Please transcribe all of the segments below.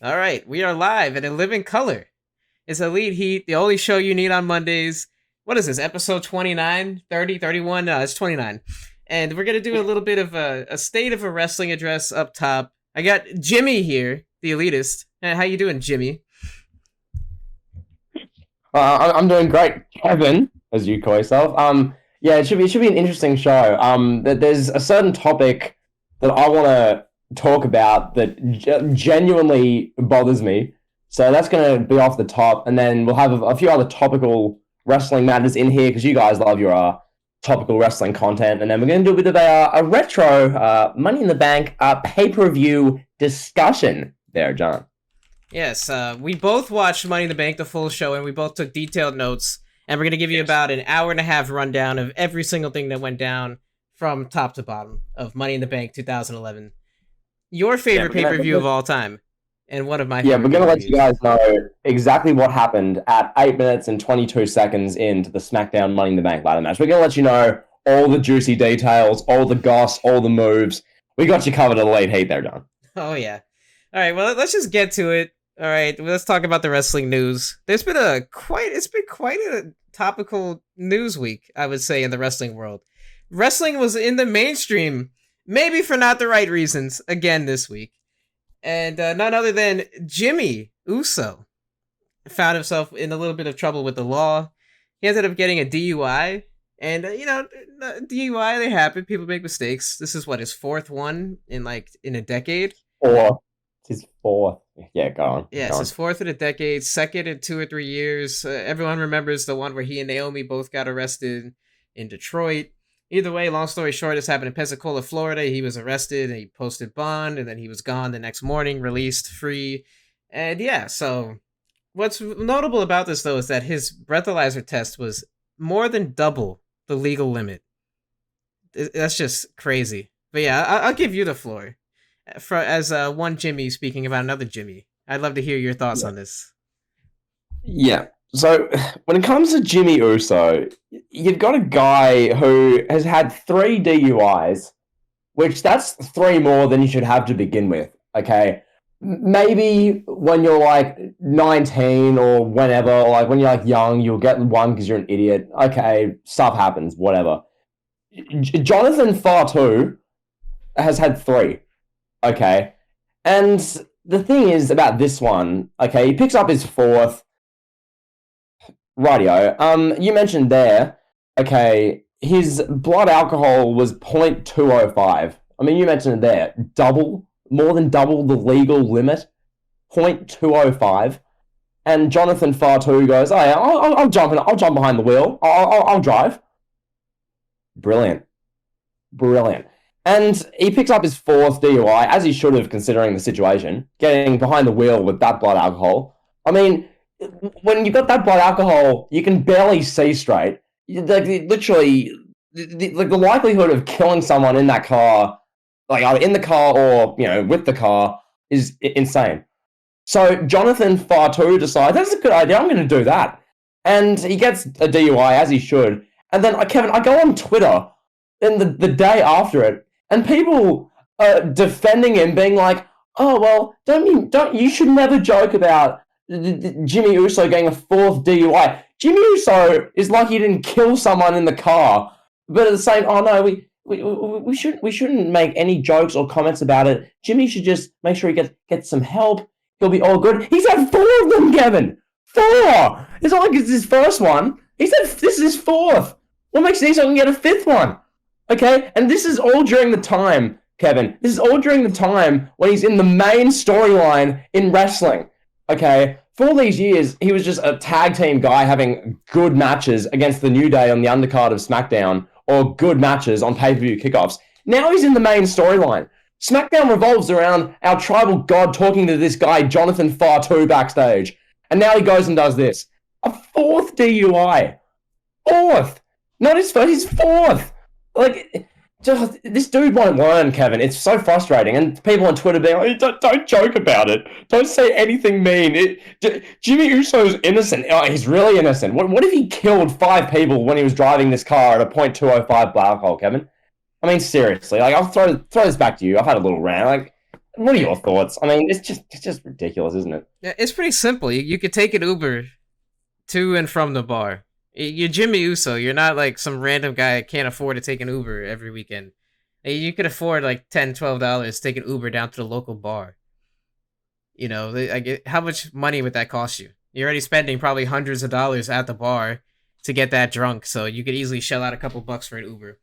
All right, we are live and in living color. It's Elite Heat, the only show you need on Mondays. What is this, episode 29, 30, 31? No, it's 29. And we're going to do a little bit of a state of a wrestling address up top. I got Jimmy here, the elitist. How you doing, Jimmy? I'm doing great, Kevin, as you call yourself. Yeah, it should be an interesting show. There's a certain topic that I want to talk about that genuinely bothers me. So that's going to be off the top, and then we'll have a few other topical wrestling matters in here because you guys love your topical wrestling content, and then we're going to do a bit of a retro Money in the Bank pay-per-view discussion there, John. Yes, we both watched Money in the Bank, the full show, and we both took detailed notes. And we're going to give you about an hour and a half rundown of every single thing that went down from top to bottom of Money in the Bank 2011. Your favorite pay-per-view of all time, and one of my favorite. Yeah, we're going to let you guys know exactly what happened at 8 minutes and 22 seconds into the SmackDown Money in the Bank ladder match. We're going to let you know all the juicy details, all the goss, all the moves. We got you covered at the late heat there, John. Oh, yeah. All right, well, let's just get to it. All right, let's talk about the wrestling news. It's been quite a topical news week, I would say, in the wrestling world. Wrestling was in the mainstream, maybe for not the right reasons, again this week. And none other than Jimmy Uso found himself in a little bit of trouble with the law. He ended up getting a DUI. And, DUI, they happen. People make mistakes. This is, his fourth one in a decade? Or it's his fourth. Yeah, go on. Yeah, it's his fourth in a decade, second in 2 or 3 years. Everyone remembers the one where he and Naomi both got arrested in Detroit. Either way, long story short, this happened in Pensacola, Florida. He was arrested and he posted bond, and then he was gone the next morning, released free. And yeah, so what's notable about this, though, is that his breathalyzer test was more than double the legal limit. That's just crazy. But yeah, I'll give you the floor. As one Jimmy speaking about another Jimmy. I'd love to hear your thoughts on this. Yeah. So when it comes to Jimmy Uso, you've got a guy who has had 3 DUIs, which that's 3 more than you should have to begin with. Okay. Maybe when you're like 19 or whenever, or like when you're like young, you'll get one because you're an idiot. Okay, stuff happens, whatever. Jonathan Fatu has had 3. Okay. And the thing is about this one, okay, he picks up his 4th. Rightio. You mentioned there, okay, his blood alcohol was 0.205. I mean, you mentioned it there. More than double the legal limit. 0.205. And Jonathan Fatu goes, oh, yeah, I'll jump behind the wheel. I'll drive. Brilliant. And he picks up his 4th DUI, as he should have, considering the situation, getting behind the wheel with that blood alcohol. I mean, when you've got that blood alcohol, you can barely see straight. Literally, the likelihood of killing someone in that car, like either in the car or, with the car, is insane. So Jonathan Fatu decides, that's a good idea, I'm going to do that. And he gets a DUI, as he should. And then, Kevin, I go on Twitter in the day after it, and people are defending him, being like, "Oh well, don't you should never joke about Jimmy Uso getting a 4th DUI. Jimmy Uso is lucky he didn't kill someone in the car." But at the same, oh no, we shouldn't make any jokes or comments about it. Jimmy should just make sure he gets some help. He'll be all good. He's had 4 of them, Kevin. 4. It's not like it's his first one. He said this is his 4th. What makes it so he can get a 5th one? Okay, and this is all during the time, Kevin. This is all during the time when he's in the main storyline in wrestling. Okay, for all these years, he was just a tag team guy having good matches against the New Day on the undercard of SmackDown, or good matches on pay-per-view kickoffs. Now he's in the main storyline. SmackDown revolves around our tribal god talking to this guy, Jonathan Fatu, backstage. And now he goes and does this. A 4th DUI. 4th! Not his first, his 4th! Like, just, this dude won't learn, Kevin. It's so frustrating. And people on Twitter being like, don't joke about it. Don't say anything mean. Jimmy Uso's innocent. Oh, he's really innocent. What if he killed 5 people when he was driving this car at a .205 blood alcohol, Kevin? I mean, seriously. Like, I'll throw this back to you. I've had a little rant. Like, What are Yeah, your thoughts? I mean, it's just ridiculous, isn't it? yeah, it's pretty simple. You could take an Uber to and from the bar. You're Jimmy Uso. You're not like some random guy that can't afford to take an Uber every weekend. You could afford like $10, $12 to take an Uber down to the local bar. You know, how much money would that cost you? You're already spending probably hundreds of dollars at the bar to get that drunk, so you could easily shell out a couple bucks for an Uber.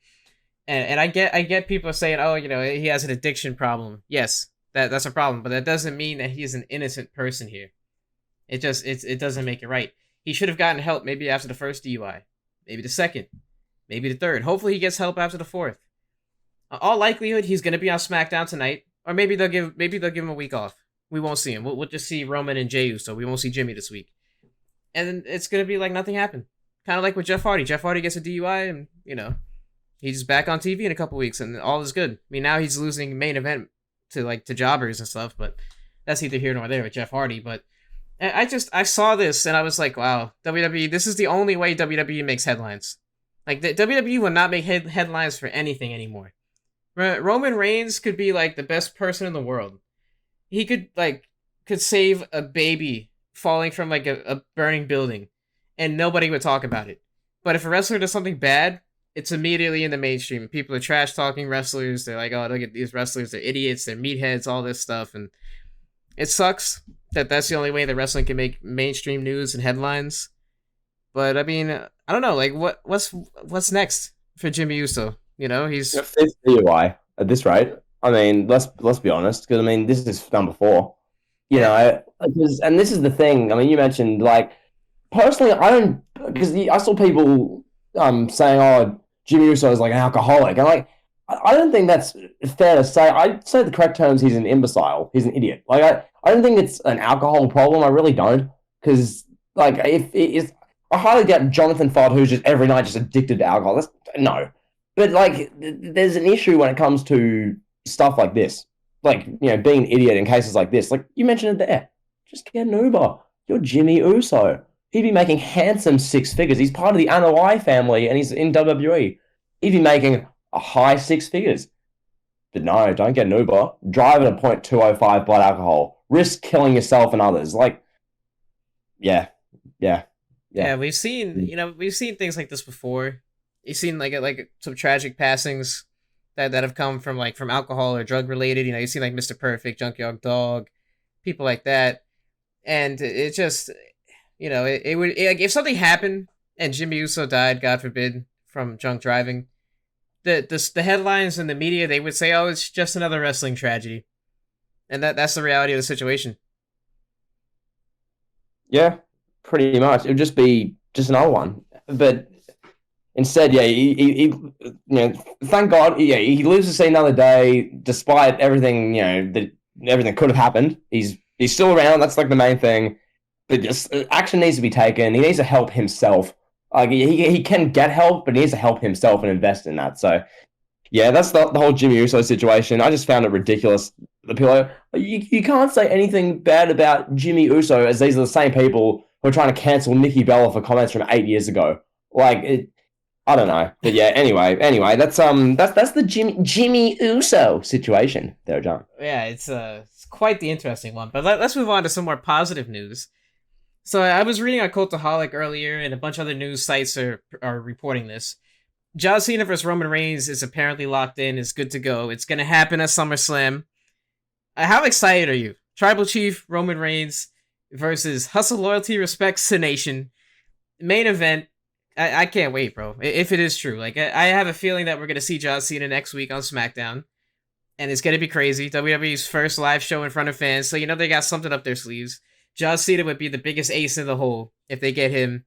And I get people saying, oh, he has an addiction problem. Yes, that's a problem, but that doesn't mean that he's an innocent person here. It doesn't make it right. He should have gotten help maybe after the first DUI, maybe the second, maybe the third. Hopefully, he gets help after the fourth. All likelihood, he's gonna be on SmackDown tonight, or maybe they'll give him a week off. We won't see him. We'll just see Roman and Jey Uso. We won't see Jimmy this week, and then it's gonna be like nothing happened. Kind of like with Jeff Hardy. Jeff Hardy gets a DUI, and he's back on TV in a couple weeks, and all is good. I mean, now he's losing main event to jobbers and stuff, but that's neither here nor there with Jeff Hardy. But I saw this and I was like, wow, WWE. This is the only way WWE makes headlines. Like the WWE will not make headlines for anything anymore. Roman Reigns could be like the best person in the world. He could save a baby falling from like a burning building, and nobody would talk about it. But if a wrestler does something bad, it's immediately in the mainstream. People are trash talking wrestlers. They're like, oh, look at these wrestlers. They're idiots. They're meatheads. All this stuff, and it sucks that that's the only way that wrestling can make mainstream news and headlines. But I mean, I don't know. Like, what's next for Jimmy Uso? He's Fifth DUI at this rate. I mean, let's be honest, because I mean, this is number four. yeah, And this is the thing. I mean, you mentioned like personally, I don't because I saw people saying, "Oh, Jimmy Uso is like an alcoholic," and like I don't think that's fair to say. I'd say the correct terms. He's an imbecile. He's an idiot. Like I don't think it's an alcohol problem. I really don't, because like if I highly doubt Jonathan Ford, who's just every night just addicted to alcohol. No, but like there's an issue when it comes to stuff like this, like being an idiot in cases like this. Like you mentioned it there, just get an Uber. You're Jimmy Uso. He'd be making handsome six figures. He's part of the Anoa'i family, and he's in WWE. He'd be making a high six figures. But no, don't get an Uber. Drive at a .205 blood alcohol. Risk killing yourself and others. Like, yeah, yeah, yeah. yeah. We've seen things like this before. You've seen like some tragic passings that have come from alcohol or drug related. You've seen like Mr. Perfect, Junkyard Dog, people like that, and it just it would like if something happened and Jimmy Uso died, God forbid, from drunk driving. The headlines and the media, they would say, "Oh, it's just another wrestling tragedy," and that's the reality of the situation. Yeah, pretty much. It would just be just another one. But instead, yeah, thank God, yeah, he lives to see another day, despite everything, that everything could have happened. He's still around. That's like the main thing. But just action needs to be taken. He needs to help himself. Like he can get help, but he needs to help himself and invest in that. So yeah, that's the whole Jimmy Uso situation. I just found it ridiculous. The people are, you can't say anything bad about Jimmy Uso, as these are the same people who are trying to cancel Nikki Bella for comments from 8 years ago. Like I don't know, but yeah. Anyway, that's the Jimmy Uso situation there, John. Yeah, it's quite the interesting one. But let's move on to some more positive news. So I was reading on Cultaholic earlier, and a bunch of other news sites are reporting this. John Cena versus Roman Reigns is apparently locked in. Is good to go. It's gonna happen at SummerSlam. How excited are you? Tribal Chief Roman Reigns versus Hustle, Loyalty, Respect, Nation. Main event. I can't wait, bro. If it is true, like I have a feeling that we're gonna see John Cena next week on SmackDown, and it's gonna be crazy. WWE's first live show in front of fans, so they got something up their sleeves. John Cena would be the biggest ace in the hole if they get him.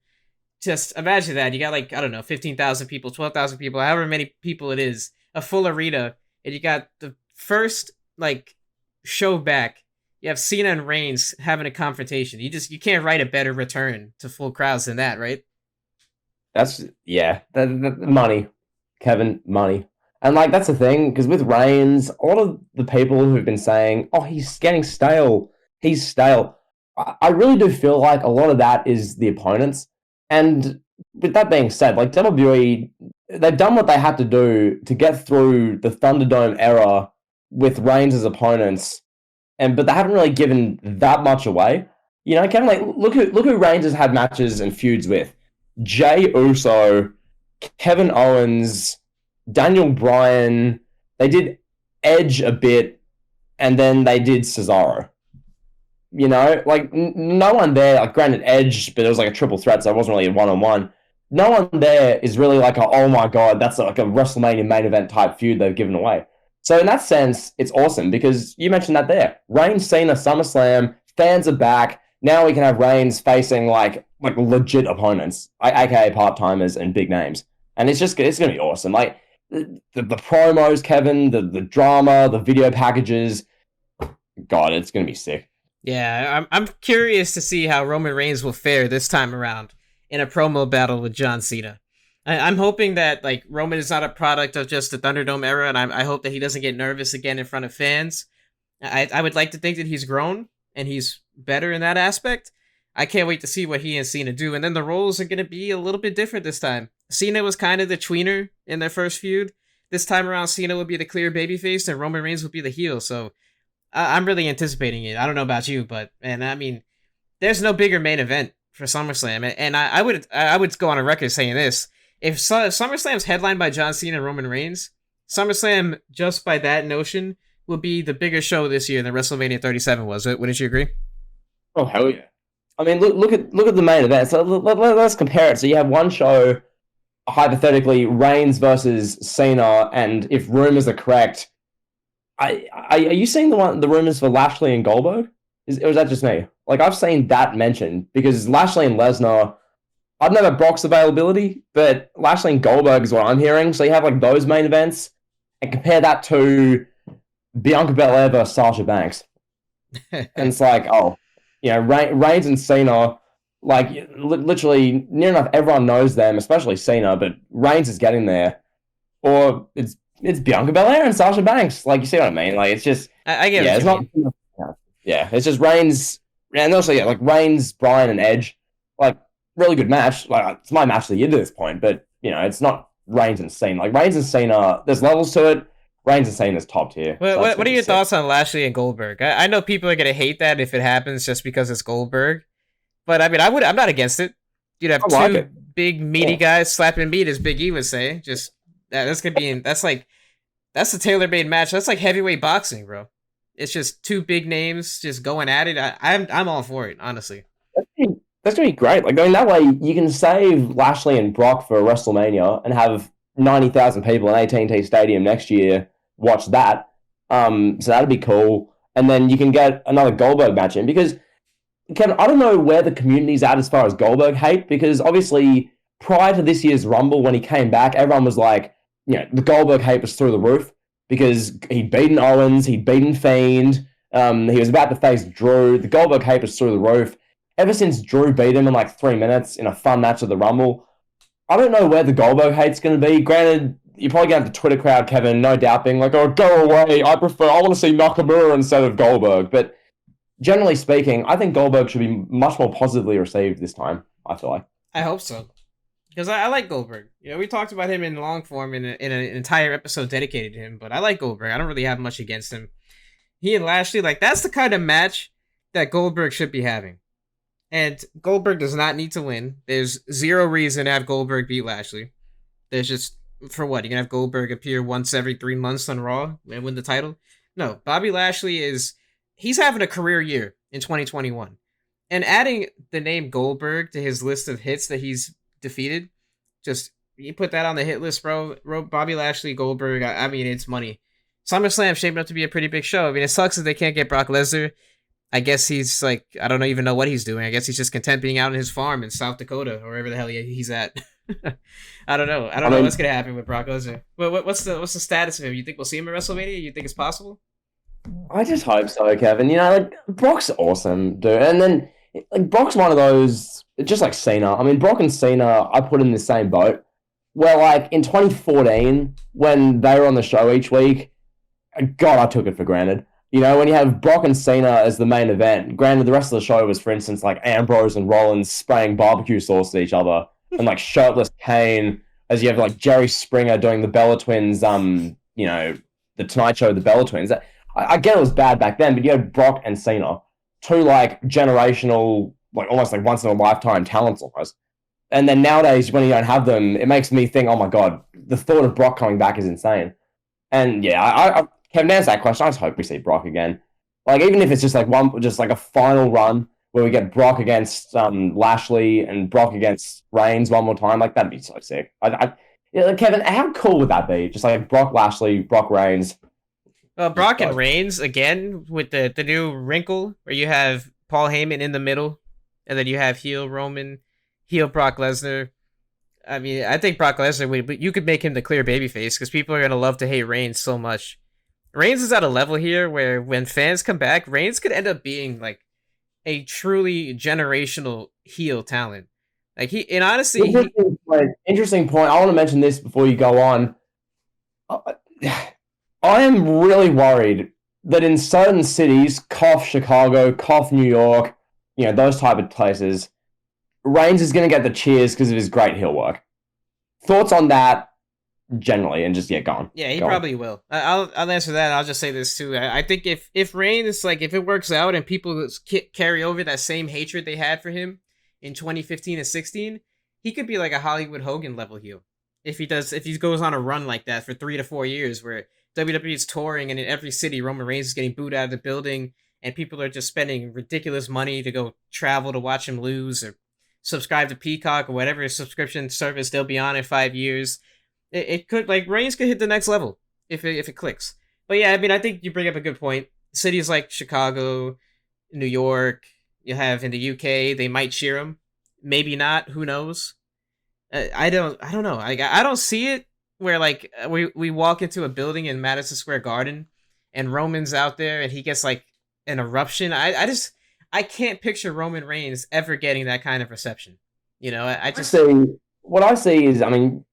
Just imagine that. You got like, I don't know, 15,000 people, 12,000 people, however many people it is, a full arena, and you got the first like show back. You have Cena and Reigns having a confrontation. You can't write a better return to full crowds than that, right? That's yeah, the money, Kevin, money. And like that's the thing, because with Reigns, a lot of the people who've been saying, "Oh, he's getting stale. He's stale." I really do feel like a lot of that is the opponents. And with that being said, like WWE, they've done what they had to do to get through the Thunderdome era with Reigns as opponents but they haven't really given that much away. Kevin, like look who Reigns has had matches and feuds with: Jay Uso, Kevin Owens, Daniel Bryan. They did Edge a bit, and then they did Cesaro. Like no one there. Like granted, Edge, but it was like a triple threat, so it wasn't really a one-on-one. No one there is really like oh my god, that's like a WrestleMania main event type feud they've given away. So in that sense, it's awesome because you mentioned that there. Reigns, Cena, SummerSlam, fans are back. Now we can have Reigns facing like legit opponents, aka part-timers and big names. And it's going to be awesome. Like the promos, Kevin, the drama, the video packages. God, it's going to be sick. Yeah, I'm curious to see how Roman Reigns will fare this time around in a promo battle with John Cena. I'm hoping that like Roman is not a product of just the Thunderdome era, and I hope that he doesn't get nervous again in front of fans. I would like to think that he's grown and he's better in that aspect. I can't wait to see what he and Cena do, and then the roles are going to be a little bit different this time. Cena was kind of the tweener in their first feud. This time around, Cena will be the clear babyface, and Roman Reigns will be the heel. So I'm really anticipating it. I don't know about you, but and I mean, there's no bigger main event for SummerSlam, and I would go on a record saying this: if SummerSlam's headlined by John Cena and Roman Reigns, SummerSlam just by that notion will be the bigger show this year than WrestleMania 37 was. Wouldn't you agree? Oh hell yeah! I mean, look at the main event. So let's compare it. So you have one show, hypothetically, Reigns versus Cena, and if rumors are correct, are you seeing the rumors for Lashley and Goldberg? Or is that just me? Like I've seen that mentioned because Lashley and Lesnar. I don't know about Brock's availability, but Lashley and Goldberg is what I'm hearing. So you have like those main events, and compare that to Bianca Belair versus Sasha Banks, and it's like, oh, Reigns and Cena, like literally near enough everyone knows them, especially Cena, but Reigns is getting there, or it's Bianca Belair and Sasha Banks. Like you see what I mean? Like it's just I get it's not. Yeah, it's just Reigns, and also like Reigns, Bryan, and Edge, like really good match. Like it's my match of the year to this point, but it's not Reigns and Cena. Like Reigns and Cena, there's levels to it. Reigns and Cena's top tier. What are your thoughts on Lashley and Goldberg? I know people are gonna hate that if it happens just because it's Goldberg, but I mean I'm not against it. You'd have two big meaty guys slapping meat, as Big E would say. Just that's gonna be that's a tailor-made match. That's like heavyweight boxing, bro. It's just two big names just going at it. I'm all for it, honestly. That's gonna be great. Like going that way, you can save Lashley and Brock for WrestleMania and have 90,000 people in AT&T Stadium next year watch that. So that'd be cool. And then you can get another Goldberg match in because Kevin, I don't know where the community's at as far as Goldberg hate because obviously prior to this year's Rumble when he came back, everyone was like, the Goldberg hate was through the roof because he'd beaten Owens, he'd beaten Fiend, he was about to face Drew. The Goldberg hate was through the roof. Ever since Drew beat him in like 3 minutes in a fun match of the Rumble, I don't know where the Goldberg hate's going to be. Granted, you're probably going to have the Twitter crowd, Kevin, no doubt being like, oh, go away. I want to see Nakamura instead of Goldberg. But generally speaking, I think Goldberg should be much more positively received this time, I feel like. I hope so. Because I like Goldberg. We talked about him in long form in an entire episode dedicated to him, but I like Goldberg. I don't really have much against him. He and Lashley, like, that's the kind of match that Goldberg should be having. And Goldberg does not need to win. There's zero reason to have Goldberg beat Lashley. There's just, for what? You're going to have Goldberg appear once every 3 months on Raw and win the title? No, Bobby Lashley he's having a career year in 2021. And adding the name Goldberg to his list of hits that he's defeated, just, you put that on the hit list, bro. Bobby Lashley, Goldberg, I mean, it's money. SummerSlam shaping up to be a pretty big show. I mean, it sucks that they can't get Brock Lesnar. I guess he's like, I don't even know what he's doing. I guess he's just content being out on his farm in South Dakota or wherever the hell he's at. I don't know. I don't know what's gonna happen with Brock Lesnar. What's the status of him? You think we'll see him at WrestleMania? You think it's possible? I just hope so, Kevin. Like Brock's awesome, dude. And then like Brock's one of those, just like Cena. I mean, Brock and Cena, I put in the same boat. Where like in 2014, when they were on the show each week, God, I took it for granted. When you have Brock and Cena as the main event, granted the rest of the show was, for instance, like Ambrose and Rollins spraying barbecue sauce at each other, and like shirtless Kane, as you have like Jerry Springer doing the Bella Twins, the Tonight Show, the Bella Twins. I get it was bad back then, but you had Brock and Cena, two like generational, like almost like once in a lifetime talents almost. And then nowadays, when you don't have them, it makes me think, oh my god, the thought of Brock coming back is insane. And yeah, Kevin, to answer that question, I just hope we see Brock again. Like even if it's just like just like a final run where we get Brock against Lashley and Brock against Reigns one more time, like that'd be so sick. Yeah, Kevin, how cool would that be? Just like Brock Lashley, Brock Reigns. Well, Brock and Reigns again with the new wrinkle where you have Paul Heyman in the middle, and then you have heel Roman, heel Brock Lesnar. I mean, I think Brock Lesnar you could make him the clear babyface because people are gonna love to hate Reigns so much. Reigns is at a level here where when fans come back, Reigns could end up being like a truly generational heel talent. Like in honesty, interesting point. I want to mention this before you go on. I am really worried that in certain cities, cough Chicago, cough New York, those type of places, Reigns is going to get the cheers because of his great heel work. Thoughts on that generally, and just go on. Yeah, he probably will. I'll answer that. I'll just say this too. I think if Reigns, like if it works out and people carry over that same hatred they had for him in 2015 and 16, he could be like a Hollywood Hogan level heel. If he goes on a run like that for 3 to 4 years where WWE is touring and in every city Roman Reigns is getting booed out of the building and people are just spending ridiculous money to go travel to watch him lose or subscribe to Peacock or whatever subscription service they'll be on in 5 years. It could, like, Reigns could hit the next level if it clicks. But yeah, I mean, I think you bring up a good point. Cities like Chicago, New York, you have in the UK, they might cheer him. Maybe not. Who knows? I don't know. I don't see it where like we walk into a building in Madison Square Garden and Roman's out there and he gets like an eruption. I can't picture Roman Reigns ever getting that kind of reception. I just see what I see is, I mean,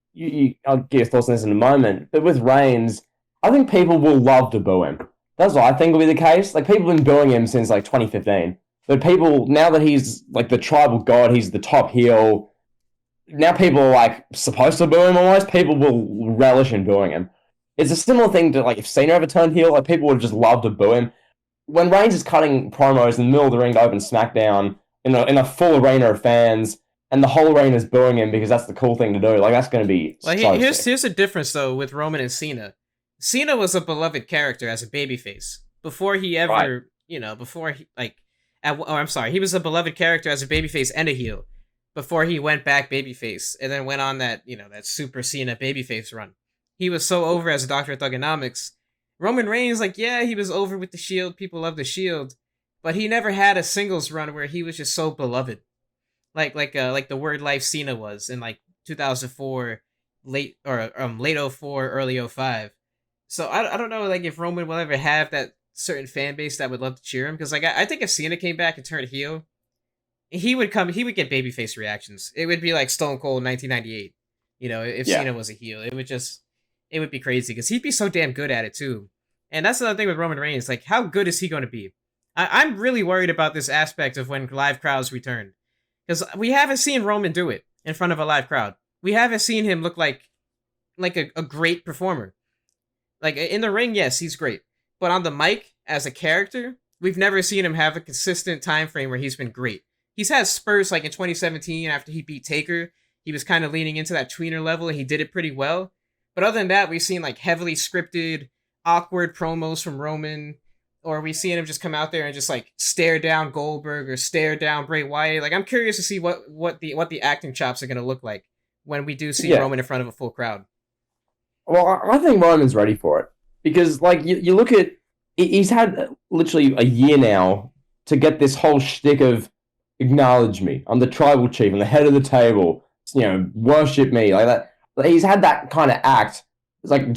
I'll get your thoughts on this in a moment, but with Reigns, I think people will love to boo him. That's what I think will be the case. Like people have been booing him since like 2015, but people now that he's like the tribal god, he's the top heel. Now people are like supposed to boo him almost. People will relish in booing him. It's a similar thing to like if Cena ever turned heel, like people would just love to boo him. When Reigns is cutting promos in the middle of the ring to open SmackDown in a full arena of fans, and the whole arena is booing him because that's the cool thing to do. Like that's going to be. Well, here's the difference though with Roman and Cena. Cena was a beloved character as a babyface before he ever, before he I'm sorry, he was a beloved character as a babyface and a heel before he went back babyface and then went on that that Super Cena babyface run. He was so over as a Doctor of Thuganomics. Roman Reigns, he was over with the Shield. People love the Shield, but he never had a singles run where he was just so beloved. Like the Word Life Cena was in like 2004, late 04, early 05. So I don't know like if Roman will ever have that certain fan base that would love to cheer him because like I think if Cena came back and turned heel, he would get babyface reactions. It would be like Stone Cold 1998. If Cena was a heel, it would be crazy because he'd be so damn good at it too. And that's another thing with Roman Reigns. Like, how good is he going to be? I'm really worried about this aspect of when live crowds return. Because we haven't seen Roman do it in front of a live crowd. We haven't seen him look like a great performer. Like, in the ring, yes, he's great. But on the mic, as a character, we've never seen him have a consistent time frame where he's been great. He's had spurts like in 2017 after he beat Taker. He was kind of leaning into that tweener level and he did it pretty well. But other than that, we've seen like heavily scripted, awkward promos from Roman, or we've seen him just come out there and just like stare down Goldberg or stare down Bray Wyatt. Like I'm curious to see what the acting chops are going to look like when we do see Roman in front of a full crowd. Well, I think Roman's ready for it because like you look at he's had literally a year now to get this whole shtick of acknowledge me. I'm the tribal chief. I'm the head of the table. Worship me like that. He's had that kind of act. It's like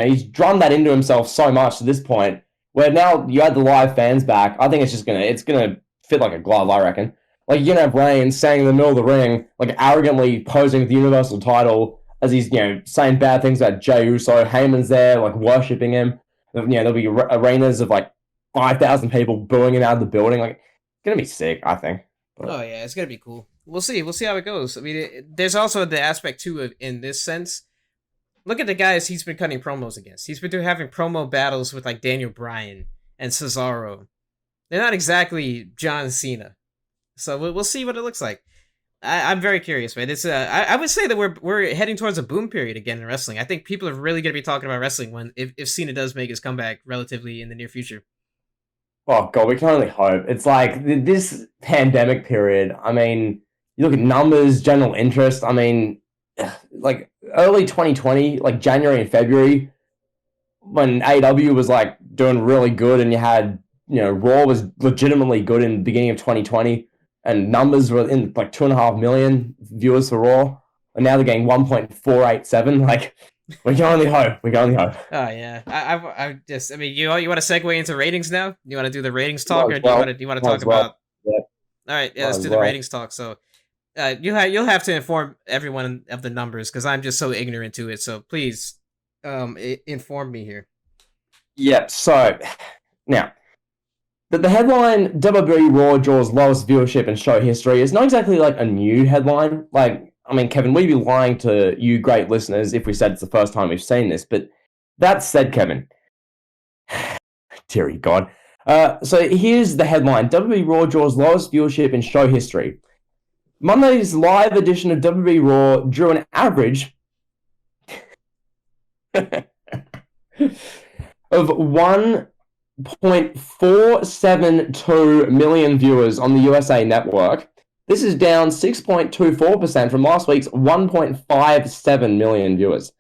he's drummed that into himself so much to this point. Where now you add the live fans back, I think it's gonna fit like a glove. I reckon. Like you're gonna have Reigns standing in the middle of the ring, like arrogantly posing with the Universal title as he's saying bad things about Jey Uso. Heyman's there, like worshiping him. There'll be arenas of like 5,000 people booing him out of the building. Like it's gonna be sick. I think. But... Oh yeah, it's gonna be cool. We'll see how it goes. I mean, there's also the aspect too of in this sense. Look at the guys he's been cutting promos against. He's been having promo battles with like Daniel Bryan and Cesaro. They're not exactly John Cena. So we'll see what it looks like. I'm very curious, man. It's I would say that we're heading towards a boom period again in wrestling. I think people are really going to be talking about wrestling when if Cena does make his comeback relatively in the near future. Oh god, we can only hope. It's like this pandemic period. I mean, you look at numbers, general interest. I mean, like early 2020, like January and February, when AEW was like doing really good, and you had Raw was legitimately good in the beginning of 2020, and numbers were in like 2.5 million viewers for Raw, and now they're getting 1.487. Like, we can only hope. We can only hope. Oh yeah, I mean, you want to segue into ratings now? You want to do the ratings talk, or do you want to talk about? Yeah. All right, yeah, let's do the ratings talk. So, you'll have to inform everyone of the numbers because I'm just so ignorant to it. So please, inform me here. Yep. So now, the headline WWE Raw draws lowest viewership in show history is not exactly like a new headline. Like, I mean, Kevin, we'd be lying to you great listeners if we said it's the first time we've seen this. But that said, Kevin, dear God. So here's the headline. WWE Raw draws lowest viewership in show history. Monday's live edition of WWE Raw drew an average of 1.472 million viewers on the USA Network. This is down 6.24% from last week's 1.57 million viewers.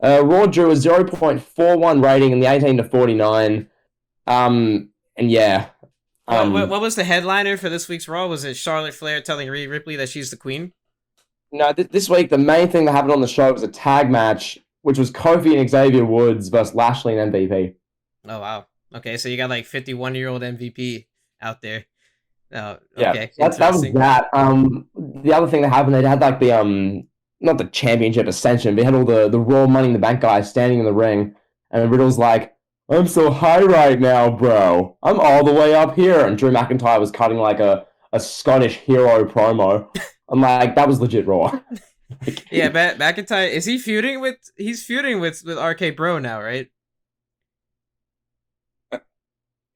Raw drew a 0.41 rating in the 18 to 49. And yeah. What was the headliner for this week's Raw? Was it Charlotte Flair telling Rhea Ripley that she's the queen? No, this week the main thing that happened on the show was a tag match, which was Kofi and Xavier Woods versus Lashley and MVP. Oh, wow. Okay, so you got like 51-year-old MVP out there. Oh, Yeah, okay. that was that. The other thing that happened, they had like the not the championship ascension, but they had all the Raw Money in the Bank guys standing in the ring, and Riddle's like, "I'm so high right now, bro. I'm all the way up here," and Drew McIntyre was cutting like a Scottish hero promo. I'm like, that was legit Raw. Yeah, McIntyre is he feuding with? He's feuding with RK Bro now, right?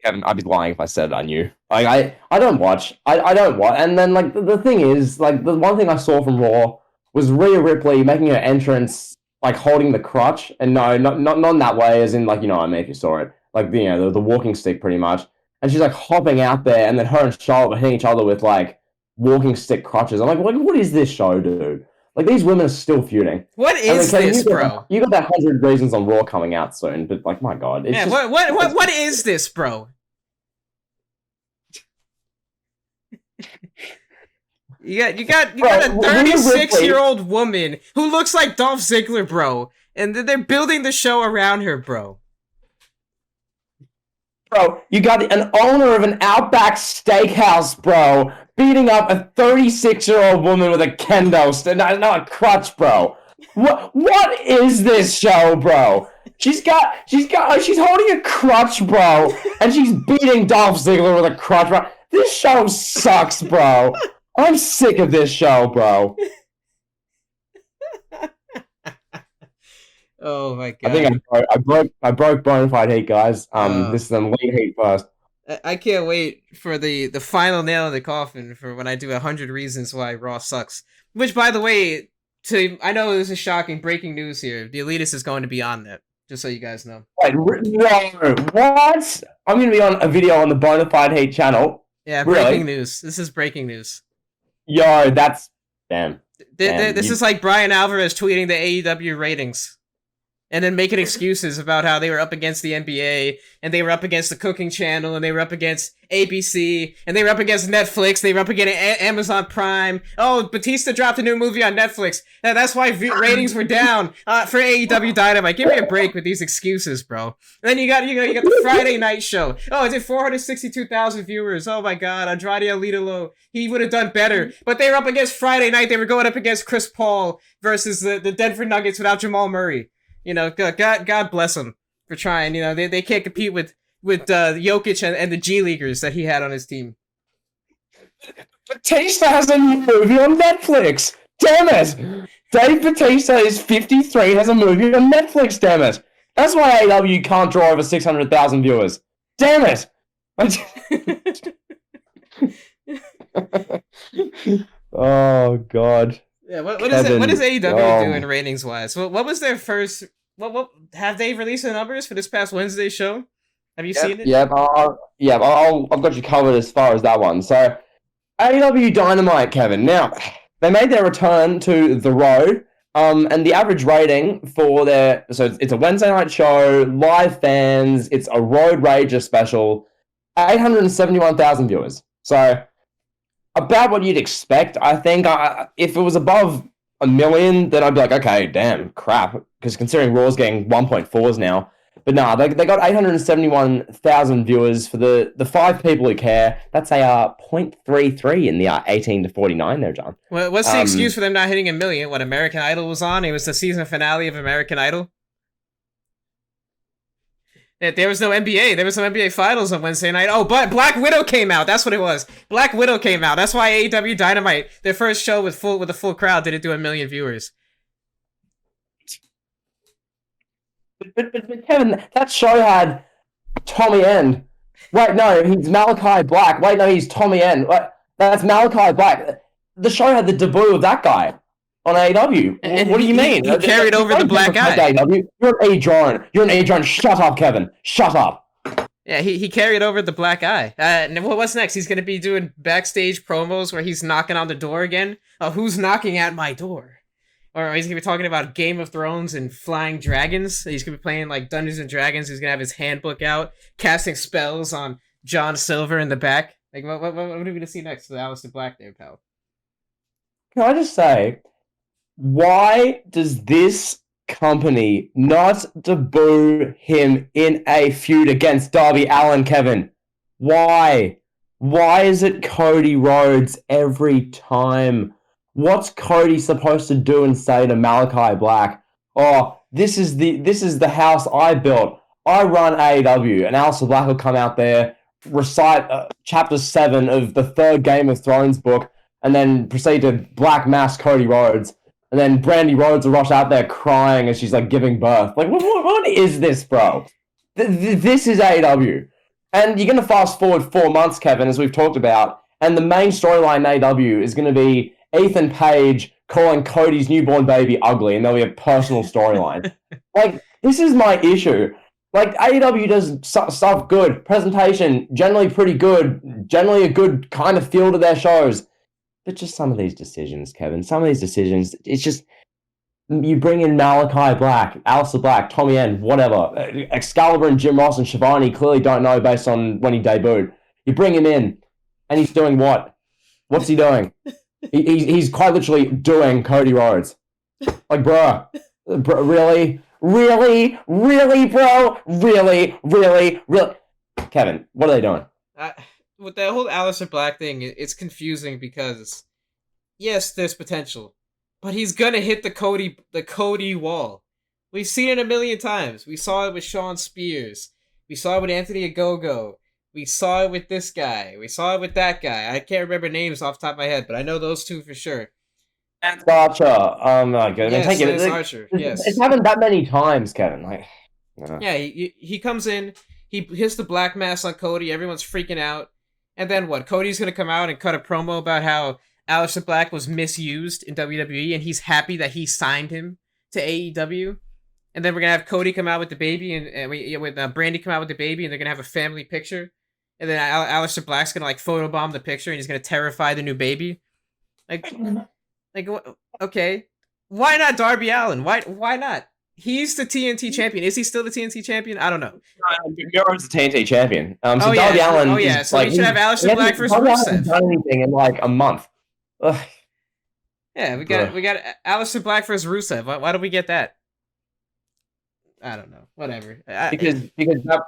Kevin, I'd be lying if I said I knew. Like, I don't watch. I don't watch. And then like the thing is, like the one thing I saw from Raw was Rhea Ripley making her entrance, like holding the crutch, and no, not in that way, as in like, I mean, if you saw it, like the walking stick pretty much, and she's like hopping out there, and then her and Charlotte were hitting each other with like walking stick crutches. I'm like, what is this show, dude? Like, these women are still feuding. What is this, bro? You got that 100 Reasons on Raw coming out soon, but like, my God, it's just, what is this, bro? You got a 36-year-old woman who looks like Dolph Ziggler, bro, and they're building the show around her, bro. Bro, you got an owner of an Outback Steakhouse, bro, beating up a 36-year-old woman with a kendo stick, not a crutch, bro. What is this show, bro? She's holding a crutch, bro, and she's beating Dolph Ziggler with a crutch, bro. This show sucks, bro. I'm sick of this show, bro. Oh my God! I think I broke Bonafide Heat, guys. This is the lead Heat first. I can't wait for the final nail in the coffin for when I do 100 Reasons Why Raw Sucks. Which, by the way, I know this is shocking breaking news here. The Elitist is going to be on that, just so you guys know. Wait, no, what? I'm going to be on a video on the Bonafide Heat channel. Yeah, breaking news. This is breaking news. Yo, that's damn. This is like Brian Alvarez tweeting the AEW ratings. And then making excuses about how they were up against the NBA, and they were up against the Cooking Channel, and they were up against ABC, and they were up against Netflix, they were up against Amazon Prime. Oh, Batista dropped a new movie on Netflix. That's why ratings were down for AEW Dynamite. Give me a break with these excuses, bro. And then you got the Friday night show. Oh, it did 462,000 viewers. Oh my God, Andrade El Idolo. He would have done better. But they were up against Friday night. They were going up against Chris Paul versus the Denver Nuggets without Jamal Murray. God bless him for trying. They can't compete with Jokic and the G Leaguers that he had on his team. Batista has a new movie on Netflix. Damn it! Dave Batista is 53 and has a movie on Netflix. Damn it! That's why AEW can't draw over 600,000 viewers. Damn it! Oh God. Yeah, what Kevin, is AEW doing ratings wise? What was their first? What have they released the numbers for this past Wednesday show? Have you seen it? I've got you covered as far as that one. So AEW Dynamite, Kevin. Now they made their return to the road. And the average rating for it's a Wednesday night show, live fans. It's a Road Rager special, 871,000 viewers. So about what you'd expect, I think. If it was above 1 million, then I'd be like, okay, damn, crap. Because considering Raw's getting 1.4s now. But nah, they got 871,000 viewers for the 5 people who care. That's a 0.33 in the 18 to 49 there, John. Well, what's the excuse for them not hitting 1 million? What, American Idol was on? It was the season finale of American Idol? There was no NBA. There was some NBA Finals on Wednesday night. Oh, but Black Widow came out. That's what it was. Black Widow came out. That's why AEW Dynamite, their first show with a full crowd, didn't do 1 million viewers. But Kevin, that show had Tommy End. Wait, no, he's Malachi Black. Wait, no, he's Tommy End. That's Malachi Black. The show had the debut of that guy on AEW. What do you mean? He carried over the black guy. You're an A-John. You're an A-John. Shut up, Kevin. Shut up. Yeah, he carried over the black eye. And what's next? He's going to be doing backstage promos where he's knocking on the door again. Who's knocking at my door? Or he's going to be talking about Game of Thrones and flying dragons. He's going to be playing like Dungeons and Dragons. He's going to have his handbook out, casting spells on John Silver in the back. Like, what are we going to see next with Aleister Black there, pal? Can I just say, why does this company not debut him in a feud against Darby Allin, Kevin? Why? Why is it Cody Rhodes every time? What's Cody supposed to do and say to Malachi Black? Oh, this is the house I built. I run AEW, and Aleister Black will come out there, recite chapter 7 of the 3rd Game of Thrones book, and then proceed to black mass Cody Rhodes. And then Brandy Rhodes will rush out there crying as she's like giving birth. Like, what is this, bro? This is AEW. And you're going to fast forward 4 months, Kevin, as we've talked about, and the main storyline in AEW is going to be Ethan Page calling Cody's newborn baby ugly, and there'll be a personal storyline. Like, this is my issue. Like, AEW does stuff good. Presentation, generally pretty good. Generally a good kind of feel to their shows. But just some of these decisions, Kevin, it's just, you bring in Malachi Black, Aleister Black, Tommy End, whatever. Excalibur and Jim Ross and Shivani clearly don't know based on when he debuted. You bring him in, and he's doing what? What's he doing? He's quite literally doing Cody Rhodes. Like, bro, really, bro? Really? Kevin, what are they doing? With that whole Aleister Black thing, it's confusing because, yes, there's potential, but he's gonna hit the Cody wall. We've seen it 1 million times. We saw it with Shawn Spears. We saw it with Anthony Ogogo. We saw it with this guy. We saw it with that guy. I can't remember names off the top of my head, but I know those two for sure. Lance Archer. My God. Yes, Lance Archer. Yes. It's happened that many times, Kevin. Like, yeah, he comes in, he hits the black mass on Cody, everyone's freaking out. And then what? Cody's going to come out and cut a promo about how Aleister Black was misused in WWE, and he's happy that he signed him to AEW. And then we're going to have Cody come out with the baby, and Brandy come out with the baby, and they're going to have a family picture. And then Aleister Black's going to, like, photobomb the picture, and he's going to terrify the new baby. Like, okay. Why not Darby Allin? Why not? He's the TNT champion. Is he still the TNT champion? I don't know. Miro's the TNT champion. So Darby Allin. Oh yeah. So we should have Aleister Black versus Rusev. Hasn't done anything in like a month. Ugh. Yeah, we got Aleister Black versus Rusev. Why don't we get that? I don't know. Whatever. Because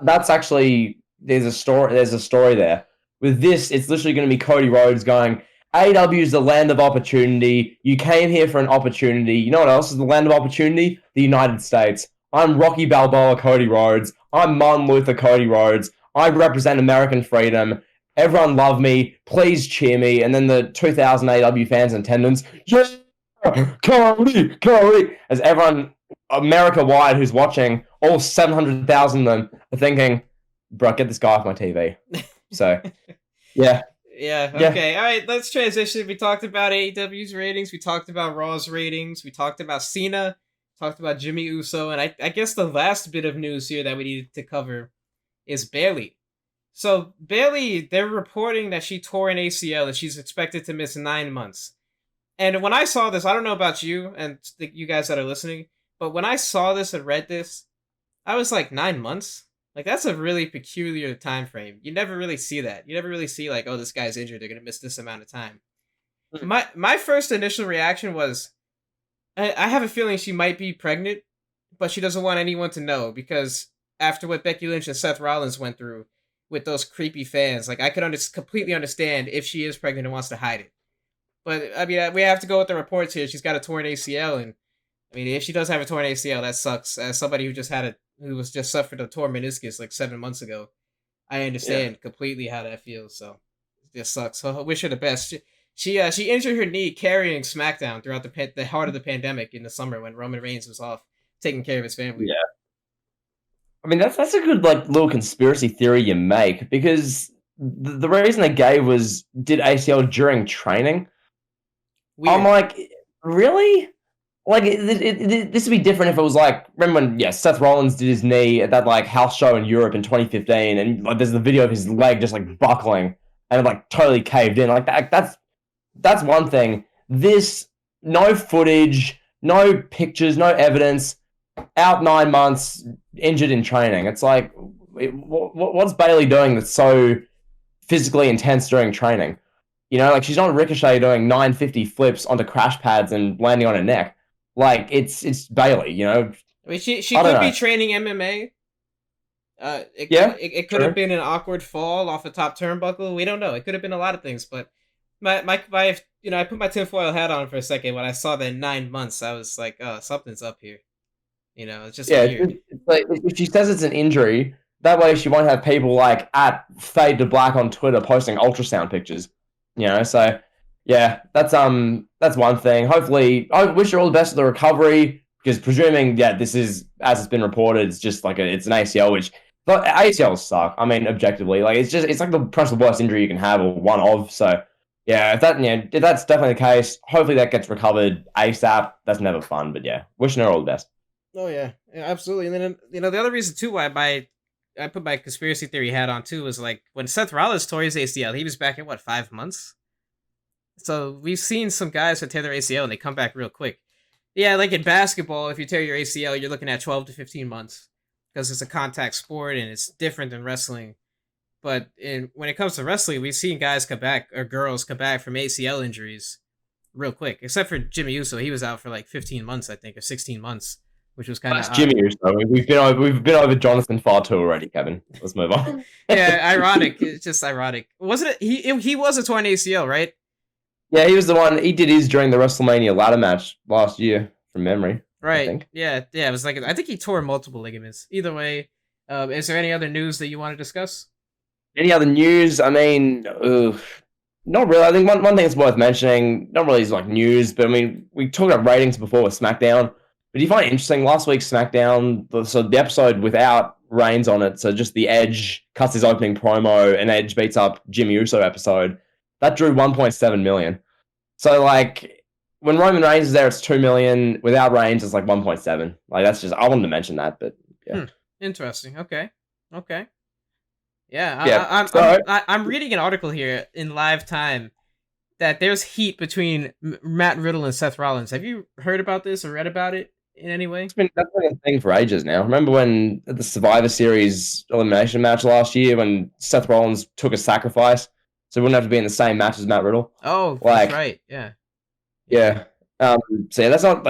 that's actually there's a story there. With this, it's literally going to be Cody Rhodes going, AEW is the land of opportunity. You came here for an opportunity. You know what else is the land of opportunity? The United States. I'm Rocky Balboa Cody Rhodes. I'm Martin Luther Cody Rhodes. I represent American freedom. Everyone love me. Please cheer me. And then the 2,000 AEW fans in attendance. Yeah! Cody! As everyone America-wide who's watching, all 700,000 of them are thinking, bro, get this guy off my TV. So, yeah. Yeah, Yeah. okay. All right, let's transition. We talked about AEW's ratings. We talked about Raw's ratings. We talked about Cena. Talked about Jimmy Uso. And I guess the last bit of news here that we needed to cover is Bailey. So, Bailey, they're reporting that she tore an ACL and she's expected to miss 9 months. And when I saw this, I don't know about you and you guys that are listening, but when I saw this and read this, I was like, 9 months? Like, that's a really peculiar time frame. You never really see that. You never really see like, oh, this guy's injured, they're gonna miss this amount of time. My first initial reaction was, I have a feeling she might be pregnant, but she doesn't want anyone to know because after what Becky Lynch and Seth Rollins went through with those creepy fans, like I could completely understand if she is pregnant and wants to hide it. But I mean, we have to go with the reports here. She's got a torn ACL, and I mean, if she does have a torn ACL, that sucks. As somebody who was just suffered a torn meniscus like 7 months ago, I understand completely how that feels. So it just sucks. So I wish her the best. She injured her knee carrying SmackDown throughout the heart of the pandemic in the summer when Roman Reigns was off taking care of his family. Yeah. I mean, that's a good like little conspiracy theory you make because the reason they gave was did ACL during training. Weird. I'm like, really? Like, this would be different if it was like, remember when, Seth Rollins did his knee at that, like, house show in Europe in 2015, and, like, there's the video of his leg just, like, buckling, and it, like, totally caved in. Like, that's one thing. This, no footage, no pictures, no evidence, out 9 months, injured in training. It's like, what's Bailey doing that's so physically intense during training? You know, like, she's not Ricochet doing 950 flips onto crash pads and landing on her neck. Like, it's Bailey, you know? I mean, she could be training MMA. It could have been an awkward fall off a top turnbuckle. We don't know. It could have been a lot of things, but my you know, I put my tinfoil hat on for a second when I saw that 9 months. I was like, oh, something's up here. You know, it's just weird. It's like, if she says it's an injury, that way she won't have people like at Fade to Black on Twitter posting ultrasound pictures. You know, so yeah, that's one thing. Hopefully, I wish her all the best with the recovery because presuming this is as it's been reported, it's just like it's an ACL, which but ACLs suck. I mean, objectively, like it's like perhaps the worst injury you can have or one of. So yeah, if that's definitely the case, hopefully that gets recovered ASAP. That's never fun, but yeah, wishing her all the best. Oh yeah, absolutely. And then the other reason too why I put my conspiracy theory hat on too was like when Seth Rollins tore his ACL, he was back in 5 months. So we've seen some guys who tear their ACL and they come back real quick. Yeah, like in basketball, if you tear your ACL, you're looking at 12 to 15 months because it's a contact sport and it's different than wrestling. But when it comes to wrestling, we've seen guys come back or girls come back from ACL injuries real quick. Except for Jimmy Uso, he was out for like 15 months, I think, or 16 months. Which was kind of Jimmy Uso. We've been over Jonathan far too already, Kevin. Let's move on. Yeah, ironic. It's just ironic. Wasn't it? He was a torn ACL, right? Yeah, he was the one. He did his during the WrestleMania ladder match last year, from memory. Right. Yeah. It was like I think he tore multiple ligaments. Either way, is there any other news that you want to discuss? Any other news? I mean, not really. I think one thing that's worth mentioning, not really is like news, but I mean, we talked about ratings before with SmackDown. But do you find it interesting, last week's SmackDown, so the episode without Reigns on it, so just the Edge cuts his opening promo and Edge beats up Jimmy Uso episode, that drew 1.7 million. So, like, when Roman Reigns is there, it's 2 million. Without Reigns, it's like 1.7. Like, that's just, I wanted to mention that, but yeah. Interesting. Okay. Yeah, I'm reading an article here in live time that there's heat between Matt Riddle and Seth Rollins. Have you heard about this or read about it in any way? That's been a thing for ages now. Remember when at the Survivor Series elimination match last year when Seth Rollins took a sacrifice so he wouldn't have to be in the same match as Matt Riddle? Oh, that's right. Yeah. Yeah. So yeah, that's not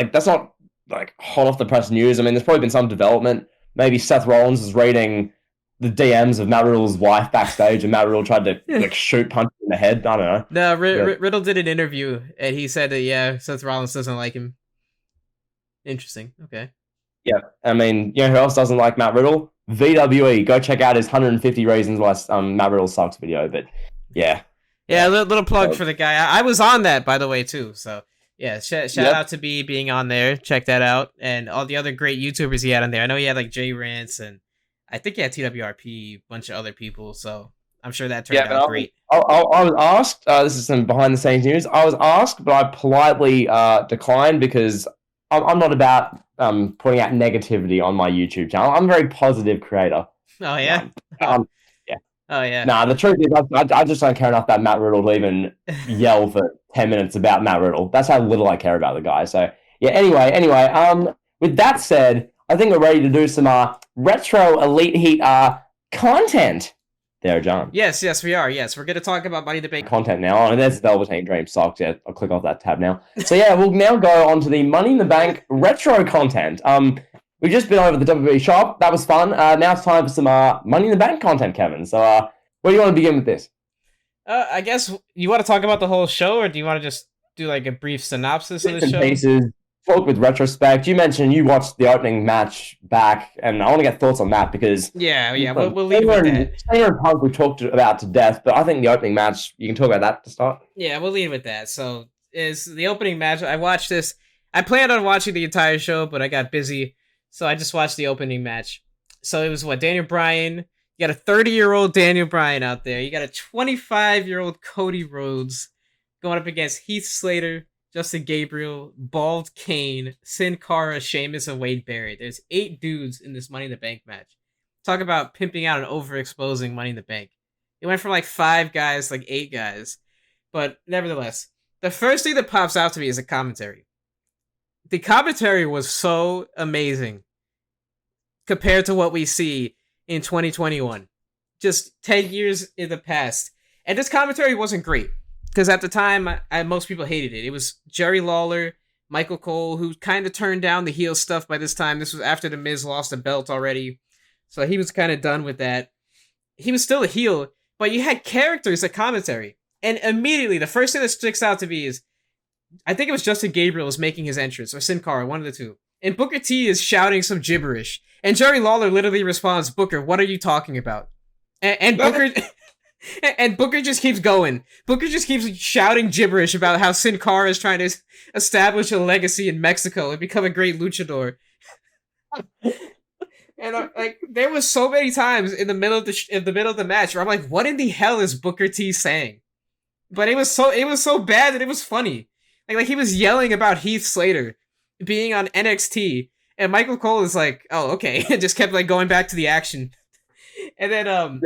like hot off the press news. I mean, there's probably been some development. Maybe Seth Rollins is reading the DMs of Matt Riddle's wife backstage, and Matt Riddle tried to like punch him in the head. I don't know. No, Riddle did an interview, and he said that Seth Rollins doesn't like him. Interesting. Okay. Yeah, I mean, you know who else doesn't like Matt Riddle? VWE. Go check out his 150 Reasons Why Matt Riddle Sucks video. But yeah, a little plug for the guy. I was on that, by the way, too. So yeah, shout out to B being on there. Check that out, and all the other great YouTubers he had on there. I know he had like J Rants and I think he had TWRP, a bunch of other people. So I'm sure that turned Yeah, but out great. I was asked. This is some behind the scenes news. I was asked, but I politely declined because I'm not about putting out negativity on my YouTube channel. I'm a very positive creator. Oh yeah. Um, um, yeah. Oh yeah. Nah, the truth is, I just don't care enough about Matt Riddle to even yell for 10 minutes about Matt Riddle. That's how little I care about the guy. So yeah. Anyway. With that said, I think we're ready to do some retro Elite Heat content. There, John. Yes, we are. Yes, we're going to talk about Money in the Bank Content now, and there's Velveteen Dream socks. Yeah, I'll click off that tab now. So yeah, we'll now go on to the Money in the Bank retro content. We've just been over the WWE shop. That was fun. Now it's time for some Money in the Bank content, Kevin. So where do you want to begin with this? I guess you want to talk about the whole show, or do you want to just do like a brief synopsis of the show? Pieces. Talk with retrospect. You mentioned you watched the opening match back, and I want to get thoughts on that because yeah, we'll leave with that. Taylor and Punk we talked about to death, but I think the opening match you can talk about that to start. Yeah, we'll leave with that. So is the opening match. I watched this. I planned on watching the entire show, but I got busy, so I just watched the opening match. So it was Daniel Bryan. You got a 30-year-old Daniel Bryan out there. You got a 25-year-old Cody Rhodes going up against Heath Slater, Justin Gabriel, Bald Kane, Sin Cara, Sheamus, and Wade Barrett. There's 8 dudes in this Money in the Bank match. Talk about pimping out and overexposing Money in the Bank. It went from like 5 guys to like 8 guys. But nevertheless, the first thing that pops out to me is the commentary. The commentary was so amazing compared to what we see in 2021. Just 10 years in the past. And this commentary wasn't great. Because at the time, most people hated it. It was Jerry Lawler, Michael Cole, who kind of turned down the heel stuff by this time. This was after The Miz lost the belt already. So he was kind of done with that. He was still a heel, but you had characters at commentary. And immediately, the first thing that sticks out to me is, I think it was Justin Gabriel was making his entrance, or Sin Cara, one of the two. And Booker T is shouting some gibberish. And Jerry Lawler literally responds, Booker, what are you talking about? And Booker... And Booker just keeps going. Booker just keeps shouting gibberish about how Sin Cara is trying to establish a legacy in Mexico and become a great luchador. And like, there was so many times in the middle of the match where I'm like, what in the hell is Booker T saying? But it was so bad that it was funny. Like he was yelling about Heath Slater being on NXT, and Michael Cole is like, oh, okay, and just kept like going back to the action. And then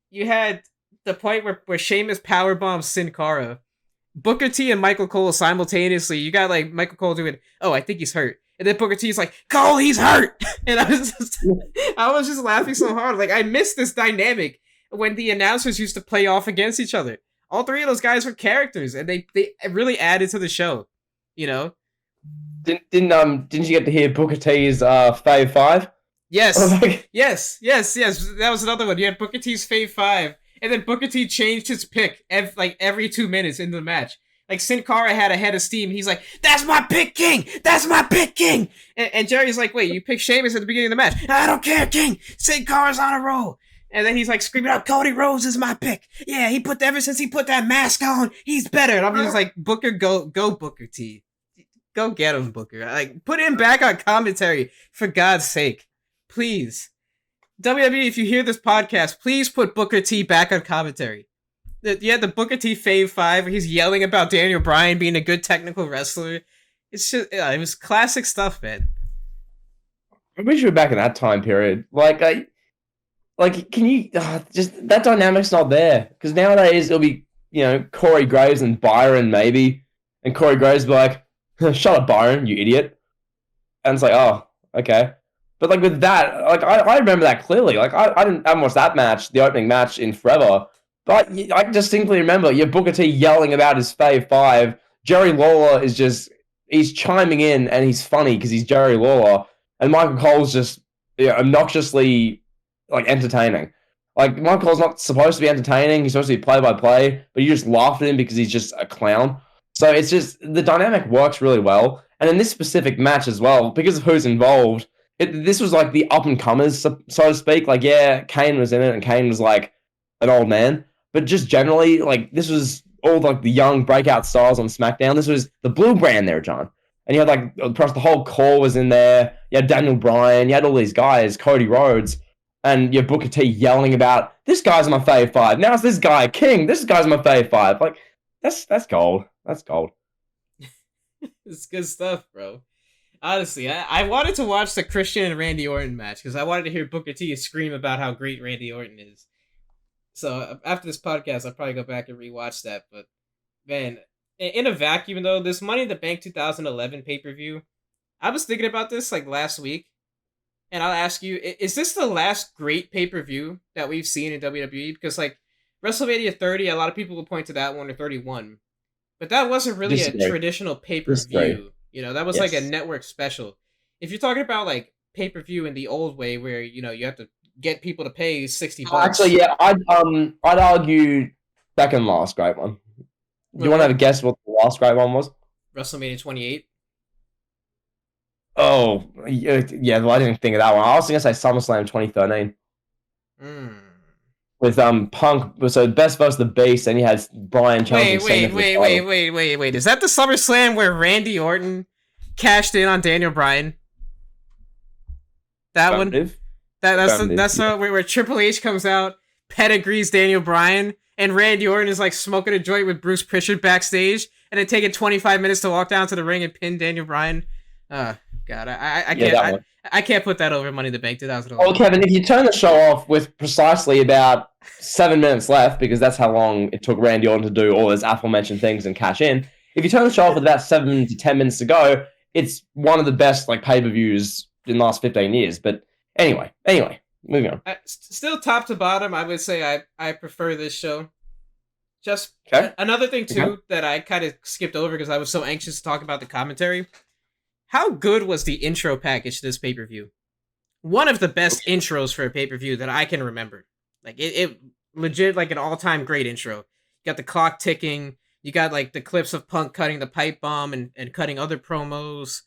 you had the point where Sheamus powerbombs Sin Cara. Booker T and Michael Cole simultaneously, you got like Michael Cole doing, oh, I think he's hurt. And then Booker T's like, Cole, he's hurt! And I was just laughing so hard. Like, I missed this dynamic when the announcers used to play off against each other. All 3 of those guys were characters, and they really added to the show, you know? Didn't you get to hear Booker T's Fave 5? Yes. Yes. That was another one. You had Booker T's Fave 5. And then Booker T changed his pick every 2 minutes into the match. Like, Sin Cara had a head of steam. He's like, that's my pick, King! That's my pick, King! And Jerry's like, wait, you picked Sheamus at the beginning of the match. I don't care, King! Sin Cara's on a roll! And then he's like screaming out, Cody Rhodes is my pick! Yeah, ever since he put that mask on, he's better! And I'm just like, Booker, go Booker T. Go get him, Booker. Like, put him back on commentary, for God's sake. Please. WWE, if you hear this podcast, please put Booker T back on commentary. The Booker T Fave 5 where he's yelling about Daniel Bryan being a good technical wrestler. It's just, it was classic stuff, man. I wish we were back in that time period. Can you just that dynamic's not there because nowadays it'll be Corey Graves and Byron maybe, and Corey Graves will be like, shut up Byron, you idiot, and it's like, oh, okay. But like with that, like I remember that clearly. Like I haven't watched that match, the opening match, in forever. But I distinctly remember Booker T yelling about his Fave 5. Jerry Lawler he's chiming in and he's funny because he's Jerry Lawler. And Michael Cole's just obnoxiously like entertaining. Like Michael Cole's not supposed to be entertaining. He's supposed to be play-by-play, but you just laugh at him because he's just a clown. So it's just, the dynamic works really well. And in this specific match as well, because of who's involved, this was like the up-and-comers, so to speak. Like, yeah, Kane was in it, and Kane was like an old man. But just generally, like, this was all like the young breakout stars on SmackDown. This was the blue brand there, John. And you had like, across the whole core was in there. You had Daniel Bryan. You had all these guys, Cody Rhodes. and your Booker T yelling about this guy's my fave five. Now it's this guy King. This guy's my fave five. Like that's gold. That's gold. It's good stuff, bro. Honestly, I wanted to watch the Christian and Randy Orton match because I wanted to hear Booker T scream about how great Randy Orton is. So after this podcast, I'll probably go back and rewatch that. But man, in a vacuum though, this Money in the Bank 2011 pay per view, I was thinking about this like last week, and I'll ask you: is this the last great pay per view that we've seen in WWE? Because like WrestleMania 30, a lot of people will point to that one, or 31, but that wasn't really a traditional pay per view. You know, that was like a network special. If you're talking about like pay per view in the old way, where you know you have to get people to pay $60. Actually, yeah, I'd argue second last great one. Do you want to have a guess what the last great one was? WrestleMania 28. Oh, yeah, well, I didn't think of that one. I was going to say SummerSlam 2013. With Punk, so Best versus the Beast, and he had Bryan challenging Cena. Wait. Is that the SummerSlam where Randy Orton cashed in on Daniel Bryan? That one? That's where Triple H comes out, pedigrees Daniel Bryan, and Randy Orton is like smoking a joint with Bruce Prichard backstage, and it taking 25 minutes to walk down to the ring and pin Daniel Bryan. God, I can't. I can't put that over Money in the Bank 2011. Well, Kevin, if you turn the show off with precisely about 7 minutes left, because that's how long it took Randy Orton to do all those aforementioned things and cash in, if you turn the show off with about 7 to 10 minutes to go, it's one of the best like pay-per-views in the last 15 years. But anyway, moving on. Still top to bottom, I would say I prefer this show. Just another thing, too, that I kind of skipped over because I was so anxious to talk about the commentary. How good was the intro package to this pay-per-view? One of the best intros for a pay-per-view that I can remember. Like, it legit, like, an all-time great intro. You got the clock ticking. You got, like, the clips of Punk cutting the pipe bomb and cutting other promos.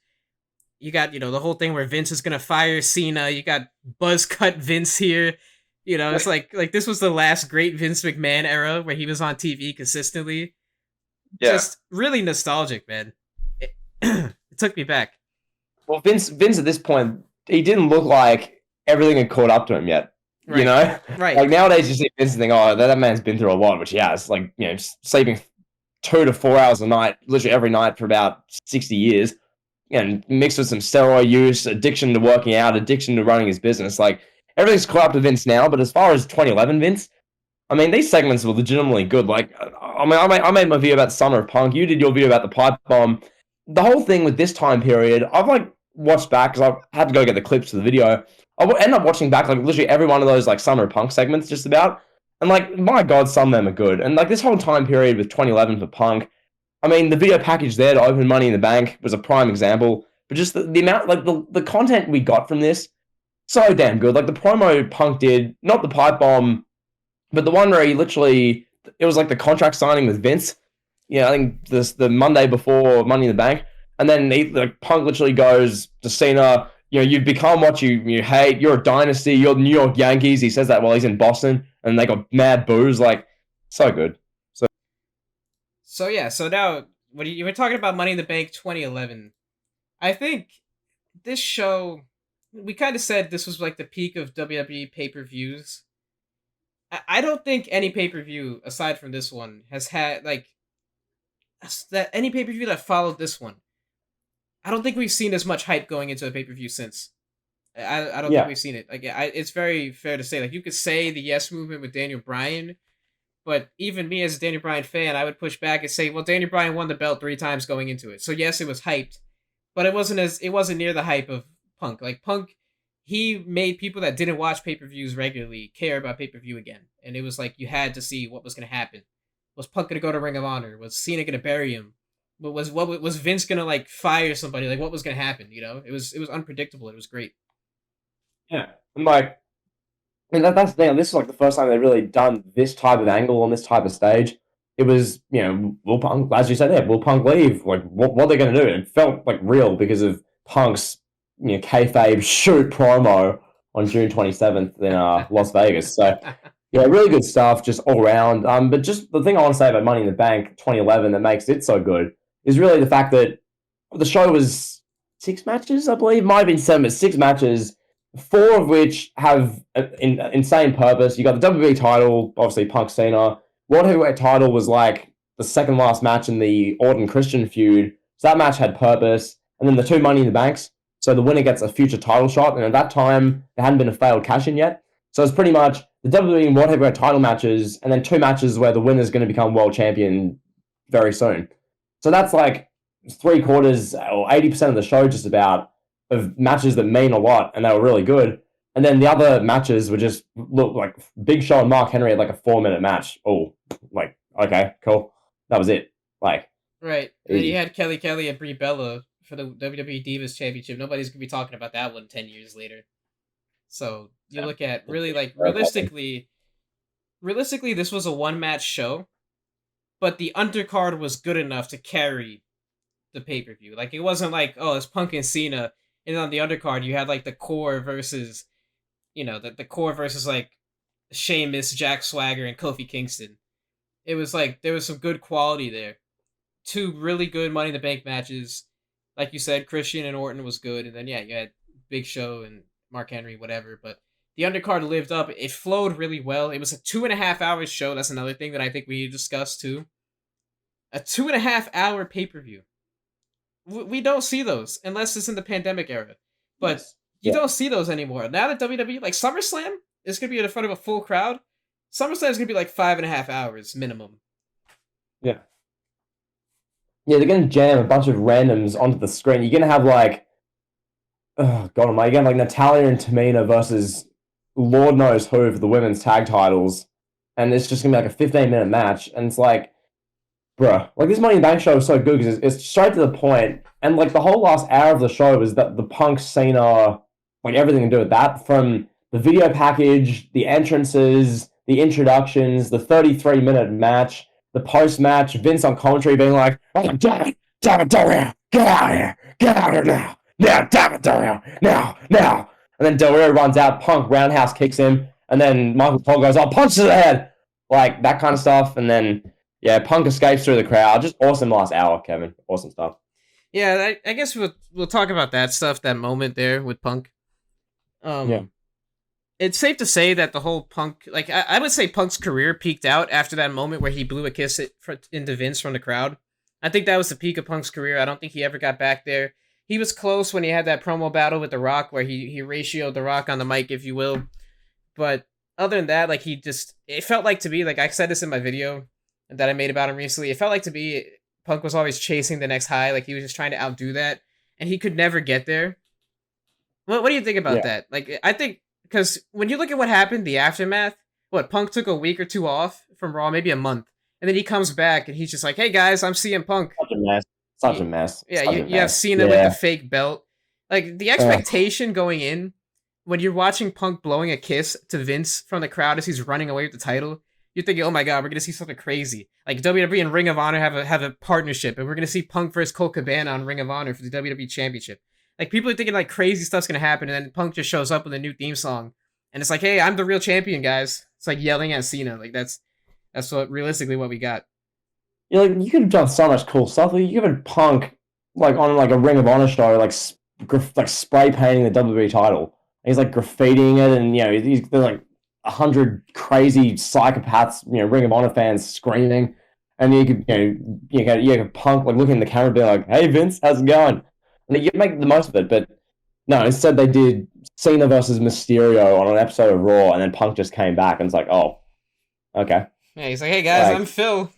You got, you know, the whole thing where Vince is going to fire Cena. You got buzz cut Vince here. You know, it's like this was the last great Vince McMahon era where he was on TV consistently. Yeah. Just really nostalgic, man. It took me back. Well, Vince at this point, he didn't look like everything had caught up to him yet. Right. You know? Right. Like nowadays you see Vince and think, oh, that man's been through a lot, which he has. Like, you know, sleeping 2 to 4 hours a night, literally every night for about 60 years. And mixed with some steroid use, addiction to working out, addiction to running his business. Like, everything's caught up to Vince now, but as far as 2011 Vince, I mean, these segments were legitimately good. Like, I mean, I made my video about the Summer of Punk. You did your video about the pipe bomb. The whole thing with this time period, I've like watched back because I had to go get the clips for the video. I end up watching back like literally every one of those like Summer of Punk segments just about. And like, my God, some of them are good. And like this whole time period with 2011 for Punk, I mean, the video package there to open Money in the Bank was a prime example. But just the amount, like the content we got from this, so damn good. Like the promo Punk did, not the pipe bomb, but the one where he literally, it was like the contract signing with Vince. Yeah, I think the Monday before Money in the Bank. And then Punk literally goes to Cena, you know, you've become what you hate. You're a dynasty. You're the New York Yankees. He says that while he's in Boston. And they got mad boos. Like, so good. So yeah, so now, you were talking about Money in the Bank 2011. I think this show, we kind of said this was like the peak of WWE pay-per-views. I don't think any pay-per-view, aside from this one, has had, like, that any pay-per-view that followed this one. I don't think we've seen as much hype going into a pay-per-view since. I don't think we've seen it. Like, it's very fair to say. Like, you could say the Yes Movement with Daniel Bryan, but even me as a Daniel Bryan fan, I would push back and say, well, Daniel Bryan won the belt 3 times going into it. So yes, it was hyped, but it wasn't near the hype of Punk. Like Punk, he made people that didn't watch pay-per-views regularly care about pay-per-view again. And it was like you had to see what was going to happen. Was Punk going to go to Ring of Honor? Was Cena going to bury him? Was Vince going to like fire somebody? Like what was going to happen? You know, it was unpredictable. It was great. Yeah, and like, I mean that's the thing. This is like the first time they've really done this type of angle on this type of stage. It was, you know, will Punk, as you said there, will Punk leave? Like what are they going to do? It felt like real because of Punk's, you know, kayfabe shoot promo on June 27th in Las Vegas. So yeah, really good stuff just all around. But just the thing I want to say about Money in the Bank 2011 that makes it so good is really the fact that the show was 6 matches, I believe. Might have been 7, but 6 matches. four of which have an insane purpose. You got the WWE title, obviously Punk Cena. World Heavyweight title was like the second last match in the Orton Christian feud. So that match had purpose. And then the two Money in the Banks. So the winner gets a future title shot. And at that time, there hadn't been a failed cash in yet. So it's pretty much the WWE and World Heavyweight title matches, and then two matches where the winner's going to become world champion very soon. So that's like 3/4 or 80% of the show, just about, of matches that mean a lot, and they were really good. And then the other matches were just look like Big Show and Mark Henry had like a 4-minute match. Oh, like, okay, cool. That was it. Like, right. And then you had Kelly and Brie Bella for the WWE Divas Championship. Nobody's gonna be talking about that one 10 years later. So you look at really like realistically, this was a one match show, but the undercard was good enough to carry the pay per view. Like it wasn't like, oh, it's Punk and Cena, and on the undercard you had like the core versus, the core versus like Sheamus, Jack Swagger, and Kofi Kingston. It was like there was some good quality there. Two really good Money in the Bank matches. Like you said, Christian and Orton was good, and then yeah, you had Big Show and Mark Henry, whatever. But the undercard lived up. It flowed really well. It was a 2.5 hour show. That's another thing that I think we need to discuss too. A 2.5 hour pay per view. We don't see those unless it's in the pandemic era. But you don't see those anymore. Now that WWE, like SummerSlam, is going to be in front of a full crowd. SummerSlam is going to be like 5.5 hours minimum. Yeah. Yeah, they're going to jam a bunch of randoms onto the screen. You're going to have like, oh God almighty, you're going to have like Natalia and Tamina versus Lord knows who for the women's tag titles. And it's just going to be like a 15-minute match. And it's like, bruh, like this Money in the Bank show is so good because it's straight to the point, and like the whole last hour of the show is that the Punk Cena, like everything to do with that, from the video package, the entrances, the introductions, the 33-minute match, the post match, Vince on commentary being like, "Oh, damn it, get out of here now, damn it, now," and then Del Rio runs out, Punk roundhouse kicks him, and then Michael Cole goes, "Oh, punch to the head," like that kind of stuff, and then. Yeah, Punk escapes through the crowd. Just awesome last hour, Kevin. Awesome stuff. Yeah, I guess we'll talk about that stuff, that moment there with Punk. Yeah. It's safe to say that the whole Punk, like I would say Punk's career peaked out after that moment where he blew a kiss into Vince from the crowd. I think that was the peak of Punk's career. I don't think he ever got back there. He was close when he had that promo battle with The Rock where he ratioed The Rock on the mic, if you will. But other than that, like it felt like to me, like I said this in my video that I made about him recently, it felt like to me Punk was always chasing the next high, like he was just trying to outdo that, and he could never get there. What do you think about that? Like, I think, because when you look at what happened, the aftermath, Punk took a week or two off from Raw, maybe a month, and then he comes back and he's just like, "Hey guys, I'm CM Punk." Such a mess. Yeah, you have Cena with the fake belt. Like, the expectation going in, when you're watching Punk blowing a kiss to Vince from the crowd as he's running away with the title, you're thinking, oh my God, we're going to see something crazy. Like WWE and Ring of Honor have a partnership, and we're going to see Punk versus Colt Cabana on Ring of Honor for the WWE Championship. Like, people are thinking like crazy stuff's going to happen, and then Punk just shows up with a new theme song. And it's like, hey, I'm the real champion, guys. It's like yelling at Cena. Like, that's what realistically what we got. Yeah, like, you could have done so much cool stuff. Like, you could have Punk like on like a Ring of Honor show, like spray painting the WWE title. And he's like graffitiing it, and there's like 100 crazy psychopaths, Ring of Honor fans screaming, and you could Punk like looking in the camera and be like, "Hey Vince, how's it going?" And you make the most of it. But no, instead they did Cena versus Mysterio on an episode of Raw, and then Punk just came back and it's like, "Oh, okay." Yeah, he's like, "Hey guys, I'm Phil."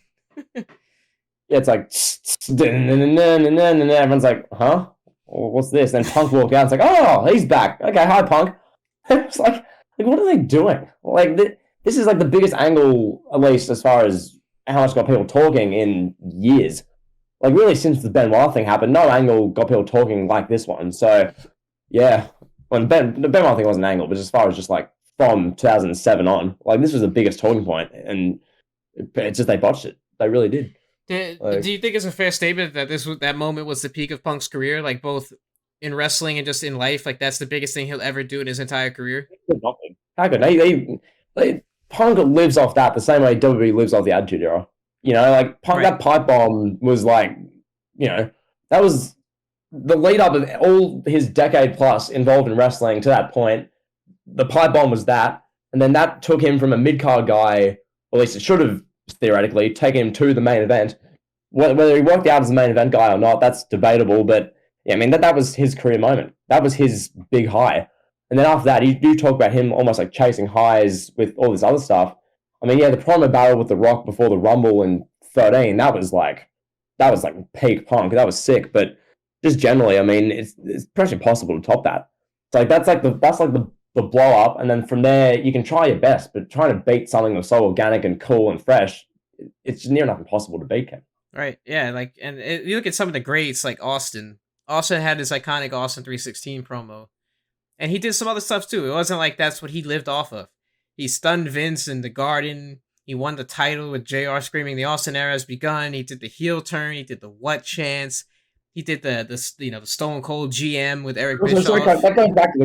Yeah, it's like, and everyone's like, "Huh? What's this?" And Punk walked out. It's like, "Oh, he's back. Okay, hi Punk." It's like, what are they doing? Like, this is like the biggest angle, at least as far as how much got people talking in years. Like, really, since the Benoit thing happened, no angle got people talking like this one. So, yeah. Well, the Benoit thing wasn't an angle, but as far as just like from 2007 on, like, this was the biggest talking point, and it's just they botched it. They really did. Do you think it's a fair statement that that moment was the peak of Punk's career, like both in wrestling and just in life? Like, that's the biggest thing he'll ever do in his entire career? How good? Punk lives off that the same way WWE lives off the Attitude Era. Like Punk, that pipe bomb was like, that was the lead up of all his decade plus involved in wrestling to that point, the pipe bomb was that, and then that took him from a mid card guy, or at least it should have theoretically taken him to the main event. Whether he worked out as the main event guy or not, that's debatable. But yeah, I mean that was his career moment. That was his big high. And then after that, you do talk about him almost like chasing highs with all this other stuff. I mean, yeah, the promo battle with The Rock before the Rumble in 13, that was like peak Punk. That was sick. But just generally, I mean, it's pretty impossible to top that. It's like that's like the blow up, and then from there you can try your best, but trying to beat something that's so organic and cool and fresh, it's near enough impossible to beat him. Right. Yeah. Like, and you look at some of the greats like Austin. Austin had his iconic Austin 316 promo, and he did some other stuff too. It wasn't like that's what he lived off of. He stunned Vince in the Garden. He won the title with JR screaming, "The Austin era has begun." He did the heel turn. He did the what chance. He did the Stone Cold GM with Eric Bischoff. That goes back to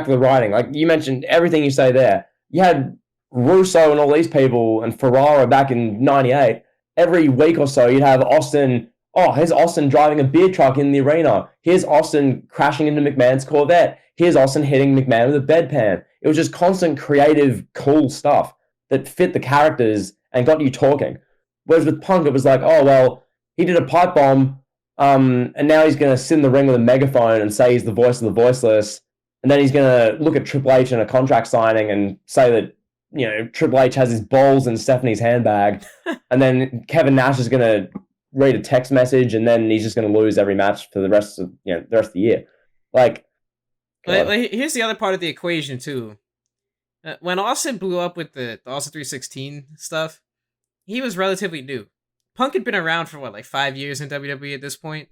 the writing. Like you mentioned, everything you say there. You had Russo and all these people and Ferrara back in '98. Every week or so, you'd have Austin. Oh, here's Austin driving a beer truck in the arena. Here's Austin crashing into McMahon's Corvette. Here's Austin hitting McMahon with a bedpan. It was just constant, creative, cool stuff that fit the characters and got you talking. Whereas with Punk, it was like, oh, well, he did a pipe bomb, and now he's going to sit in the ring with a megaphone and say he's the voice of the voiceless. And then he's going to look at Triple H in a contract signing and say that, Triple H has his balls in Stephanie's handbag. And then Kevin Nash is going to read a text message, and then he's just going to lose every match for the rest of the year. Like, here's the other part of the equation too. When Austin blew up with the Austin 316 stuff, he was relatively new. Punk had been around for 5 years in WWE at this point.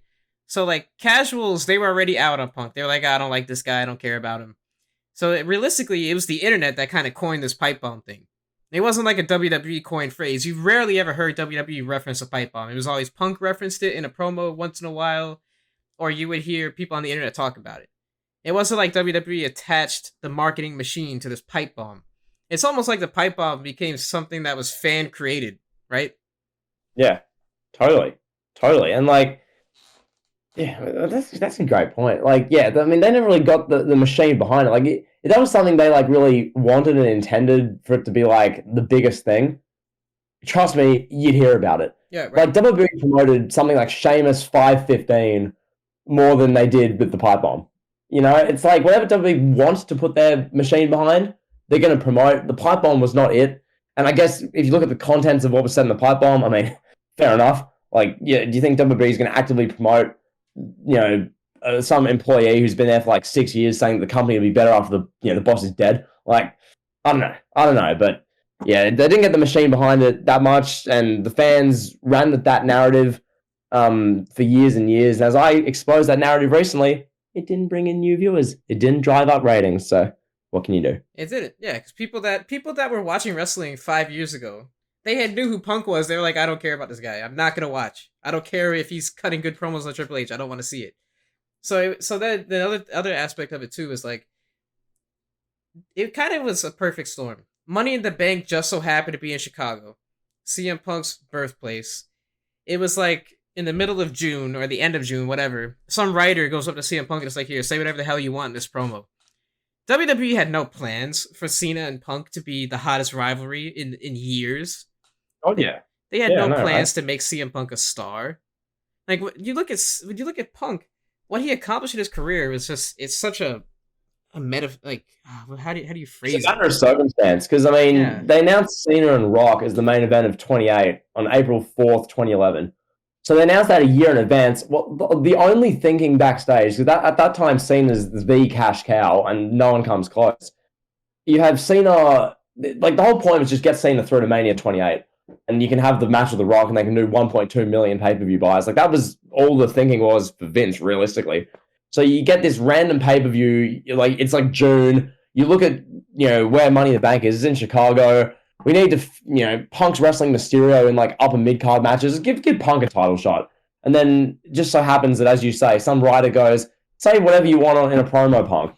So casuals, they were already out on Punk. They were like, I don't like this guy. I don't care about him. So realistically, it was the internet that kind of coined this pipe bomb thing. It wasn't like a WWE coined phrase. You rarely ever heard WWE reference a pipe bomb. It was always Punk referenced it in a promo once in a while, or you would hear people on the internet talk about it. It wasn't like WWE attached the marketing machine to this pipe bomb. It's almost like the pipe bomb became something that was fan created, right? Yeah, totally. And yeah, that's a great point. I mean, they never really got the machine behind it. If that was something they really wanted and intended for it to be the biggest thing, trust me, you'd hear about it. Yeah, right. WWE promoted something like Sheamus 515 more than they did with the pipe bomb. It's whatever WWE wants to put their machine behind, they're going to promote. The pipe bomb was not it. And I guess if you look at the contents of what was said in the pipe bomb, I mean, fair enough. Do you think WWE is going to actively promote, some employee who's been there for 6 years saying the company will be better after the boss is dead? I don't know. But yeah, they didn't get the machine behind it that much, and the fans ran that narrative for years and years. And as I exposed that narrative recently, it didn't bring in new viewers. It didn't drive up ratings. So what can you do? It didn't. Yeah, because people that were watching wrestling 5 years ago, they knew who Punk was. They were like, I don't care about this guy. I'm not gonna watch. I don't care if he's cutting good promos on Triple H. I don't want to see it. So that the other aspect of it too is it kind of was a perfect storm. Money in the Bank just so happened to be in Chicago, CM Punk's birthplace. It was in the middle of June or the end of June, whatever. Some writer goes up to CM Punk and is like, here, say whatever the hell you want in this promo. WWE had no plans for Cena and Punk to be the hottest rivalry in years. Oh yeah, they had no plans to make CM Punk a star. When you look at Punk, what he accomplished in his career was it's such a meta. How do you phrase it? It's a matter of circumstance, because I mean, they announced Cena and Rock as the main event of 28 on April 4th, 2011. So they announced that a year in advance. Well, the only thinking backstage, because at that time Cena's the cash cow and no one comes close. You have Cena, the whole point was just get Cena through to Mania 28. And you can have the match with The Rock and they can do 1.2 million pay-per-view buys. That was all the thinking was for Vince, realistically. So you get this random pay-per-view, it's June. You look at, where Money in the Bank is. It's in Chicago. We need to, Punk's wrestling Mysterio in upper mid-card matches. Give Punk a title shot. And then it just so happens that, as you say, some writer goes, say whatever you want in a promo, Punk.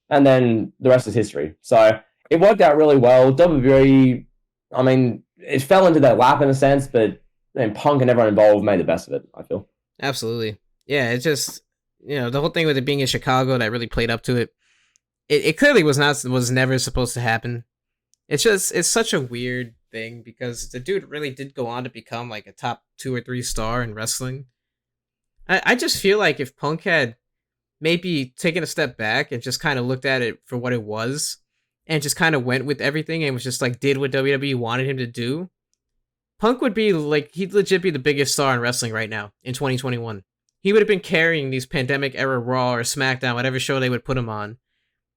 And then the rest is history. So it worked out really well. WWE, I mean, it fell into their lap in a sense, but Punk and everyone involved made the best of it, I feel. Absolutely. Yeah, it just the whole thing with it being in Chicago that really played up to it. It clearly was never supposed to happen. It's such a weird thing because the dude really did go on to become like a top 2 or 3 star in wrestling. I just feel like if Punk had maybe taken a step back and just kind of looked at it for what it was and just kind of went with everything and was just like did what WWE wanted him to do, Punk would be like he'd legit be the biggest star in wrestling right now in 2021. He would have been carrying these pandemic era Raw or SmackDown, whatever show they would put him on,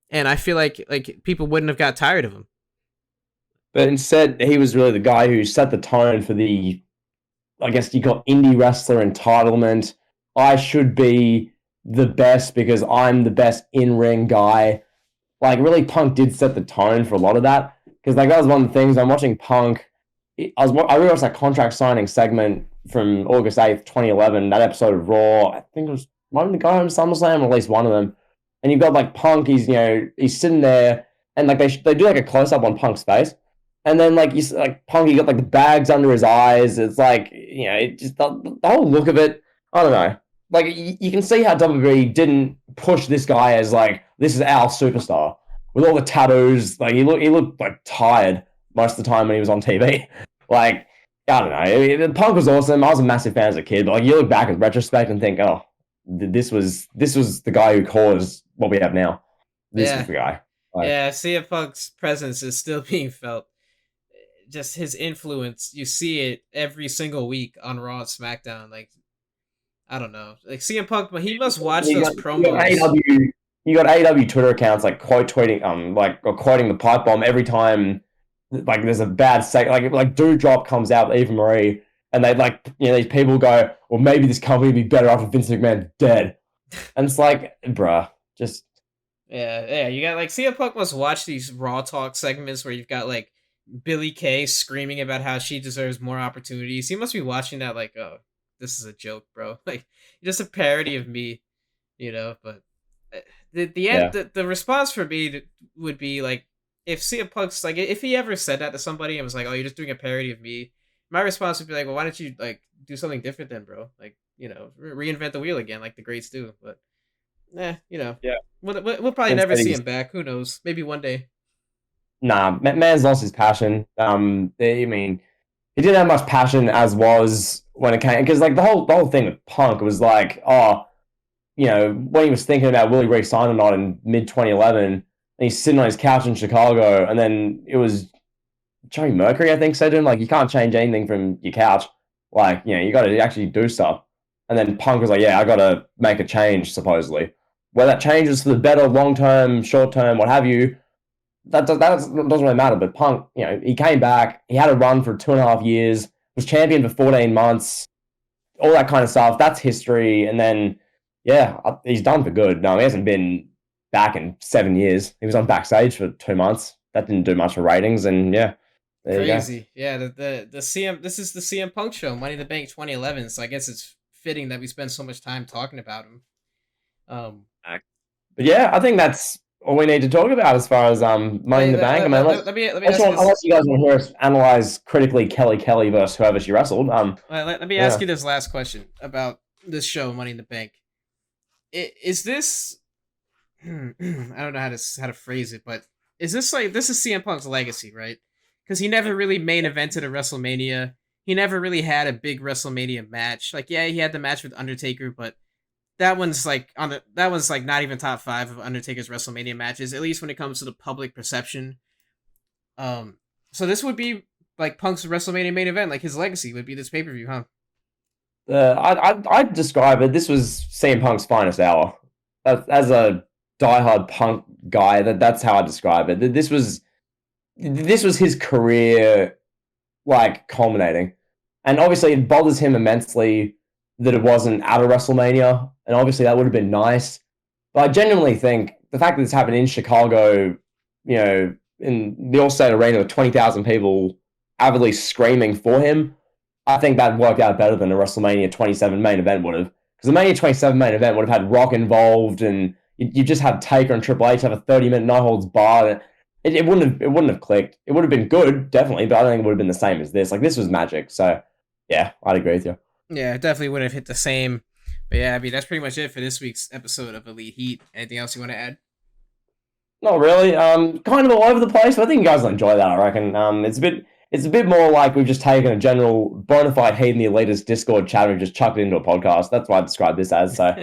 and I feel like people wouldn't have got tired of him. But instead, he was really the guy who set the tone for the, I guess you got indie wrestler entitlement. I should be the best because I'm the best in ring guy. Like, really, Punk did set the tone for a lot of that. Because, like, that was one of the things I'm watching Punk. I rewatched that contract signing segment from August 8th, 2011, that episode of Raw. I think it was one of the guy from SummerSlam, or at least one of them. And you've got, like, Punk, he's sitting there, and, like, they do, like, a close up on Punk's face. And then, like, Punk, he got, like, the bags under his eyes. It's like, it just, the whole look of it, I don't know. Like, you can see how WWE didn't push this guy as, like, this is our superstar. With all the tattoos, like, he looked like, tired most of the time when he was on TV. Like, I don't know. Punk was awesome. I was a massive fan as a kid. But, like, you look back in retrospect and think, oh, this was the guy who caused what we have now. This is the guy. Like, yeah, CM Punk's presence is still being felt. Just his influence, you see it every single week on Raw and SmackDown. Like, I don't know, like CM Punk, but he must watch those promos. You got AEW Twitter accounts like quoting the pipe bomb every time. Like there's a bad like Doudrop comes out with Eva Marie, and they these people go, well, maybe this company would be better after Vince McMahon's dead, and it's like, bruh, just yeah. You got like CM Punk must watch these Raw talk segments where you've got like Billie Kay screaming about how she deserves more opportunities. He must be watching that like, oh, this is a joke, bro. Like, just a parody of me, But the end, the response for me would be like, if CM Punk's like, if he ever said that to somebody and was like, oh, you're just doing a parody of me, my response would be like, well, why don't you like do something different then, bro? Like, reinvent the wheel again, like the greats do. But, yeah, we'll probably never see him back. Who knows? Maybe one day. Nah, man's lost his passion. I mean, he didn't have much passion as was when it came, because like the whole thing with Punk was like, oh, when he was thinking about will he re-sign or not in mid 2011, and he's sitting on his couch in Chicago, and then it was Joey Mercury, I think, said to him, like, you can't change anything from your couch, like, you got to actually do stuff. And then Punk was like, yeah, I got to make a change, supposedly. Whether that changes for the better, long term, short term, what have you, that doesn't really matter. But Punk, he came back, he had a run for 2.5 years, was champion for 14 months, all that kind of stuff. That's history. And then, yeah, he's done for good. No, he hasn't been back in 7 years. He was on Backstage for 2 months. That didn't do much for ratings. And yeah, crazy. Yeah, the CM. This is the CM Punk show, Money in the Bank 2011. So I guess it's fitting that we spend so much time talking about him. But yeah, I think that's all we need to talk about as far as Money in the Bank. Let me unless you guys want to hear us analyze critically Kelly versus whoever she wrestled. Let me ask you this last question about this show, Money in the Bank. Is this? I don't know how to phrase it, but is this CM Punk's legacy, right? Because he never really main evented a WrestleMania. He never really had a big WrestleMania match. Like, yeah, he had the match with Undertaker, but that one's like not even top 5 of Undertaker's WrestleMania matches, at least when it comes to the public perception. So this would be like Punk's WrestleMania main event, like his legacy would be this pay-per-view, huh? I'd describe it. This was CM Punk's finest hour. As a diehard Punk guy, that's how I describe it. This was his career, like, culminating, and obviously it bothers him immensely that it wasn't at a WrestleMania, and obviously that would have been nice. But I genuinely think the fact that this happened in Chicago, in the Allstate Arena with 20,000 people avidly screaming for him, I think that worked out better than a WrestleMania 27 main event would have. Because the Mania 27 main event would have had Rock involved, and you just had Taker and Triple H have a 30-minute no holds barred. It wouldn't have clicked. It would have been good, definitely, but I don't think it would have been the same as this. Like, this was magic. So yeah, I'd agree with you. Yeah, it definitely would have hit the same But yeah, I mean that's pretty much it for this week's episode of Elite Heat. Anything else you want to add? Not really. Kind of all over the place. But I think you guys will enjoy that. I reckon. It's a bit more like we've just taken a general bona fide Heat in the Elitist Discord chat and just chucked it into a podcast. That's what I describe this as. So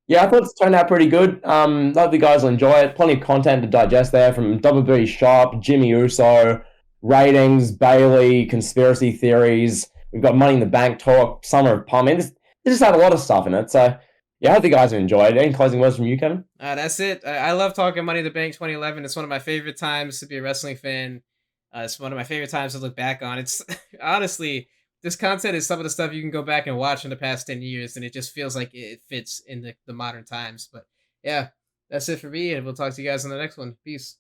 yeah, I thought it's turned out pretty good. Hope you guys will enjoy it. Plenty of content to digest there from WWE Shop, Jimmy Uso, ratings, Bailey, conspiracy theories. We've got Money in the Bank talk, Summer of Palm. I mean, this just had a lot of stuff in it. So yeah, I hope you guys have enjoyed. Any closing words from you, Kevin? That's it. I love talking Money in the Bank 2011. It's one of my favorite times to be a wrestling fan. It's one of my favorite times to look back on. It's honestly, this content is some of the stuff you can go back and watch in the past 10 years, and it just feels like it fits in the modern times. But yeah, that's it for me, and we'll talk to you guys in the next one. Peace.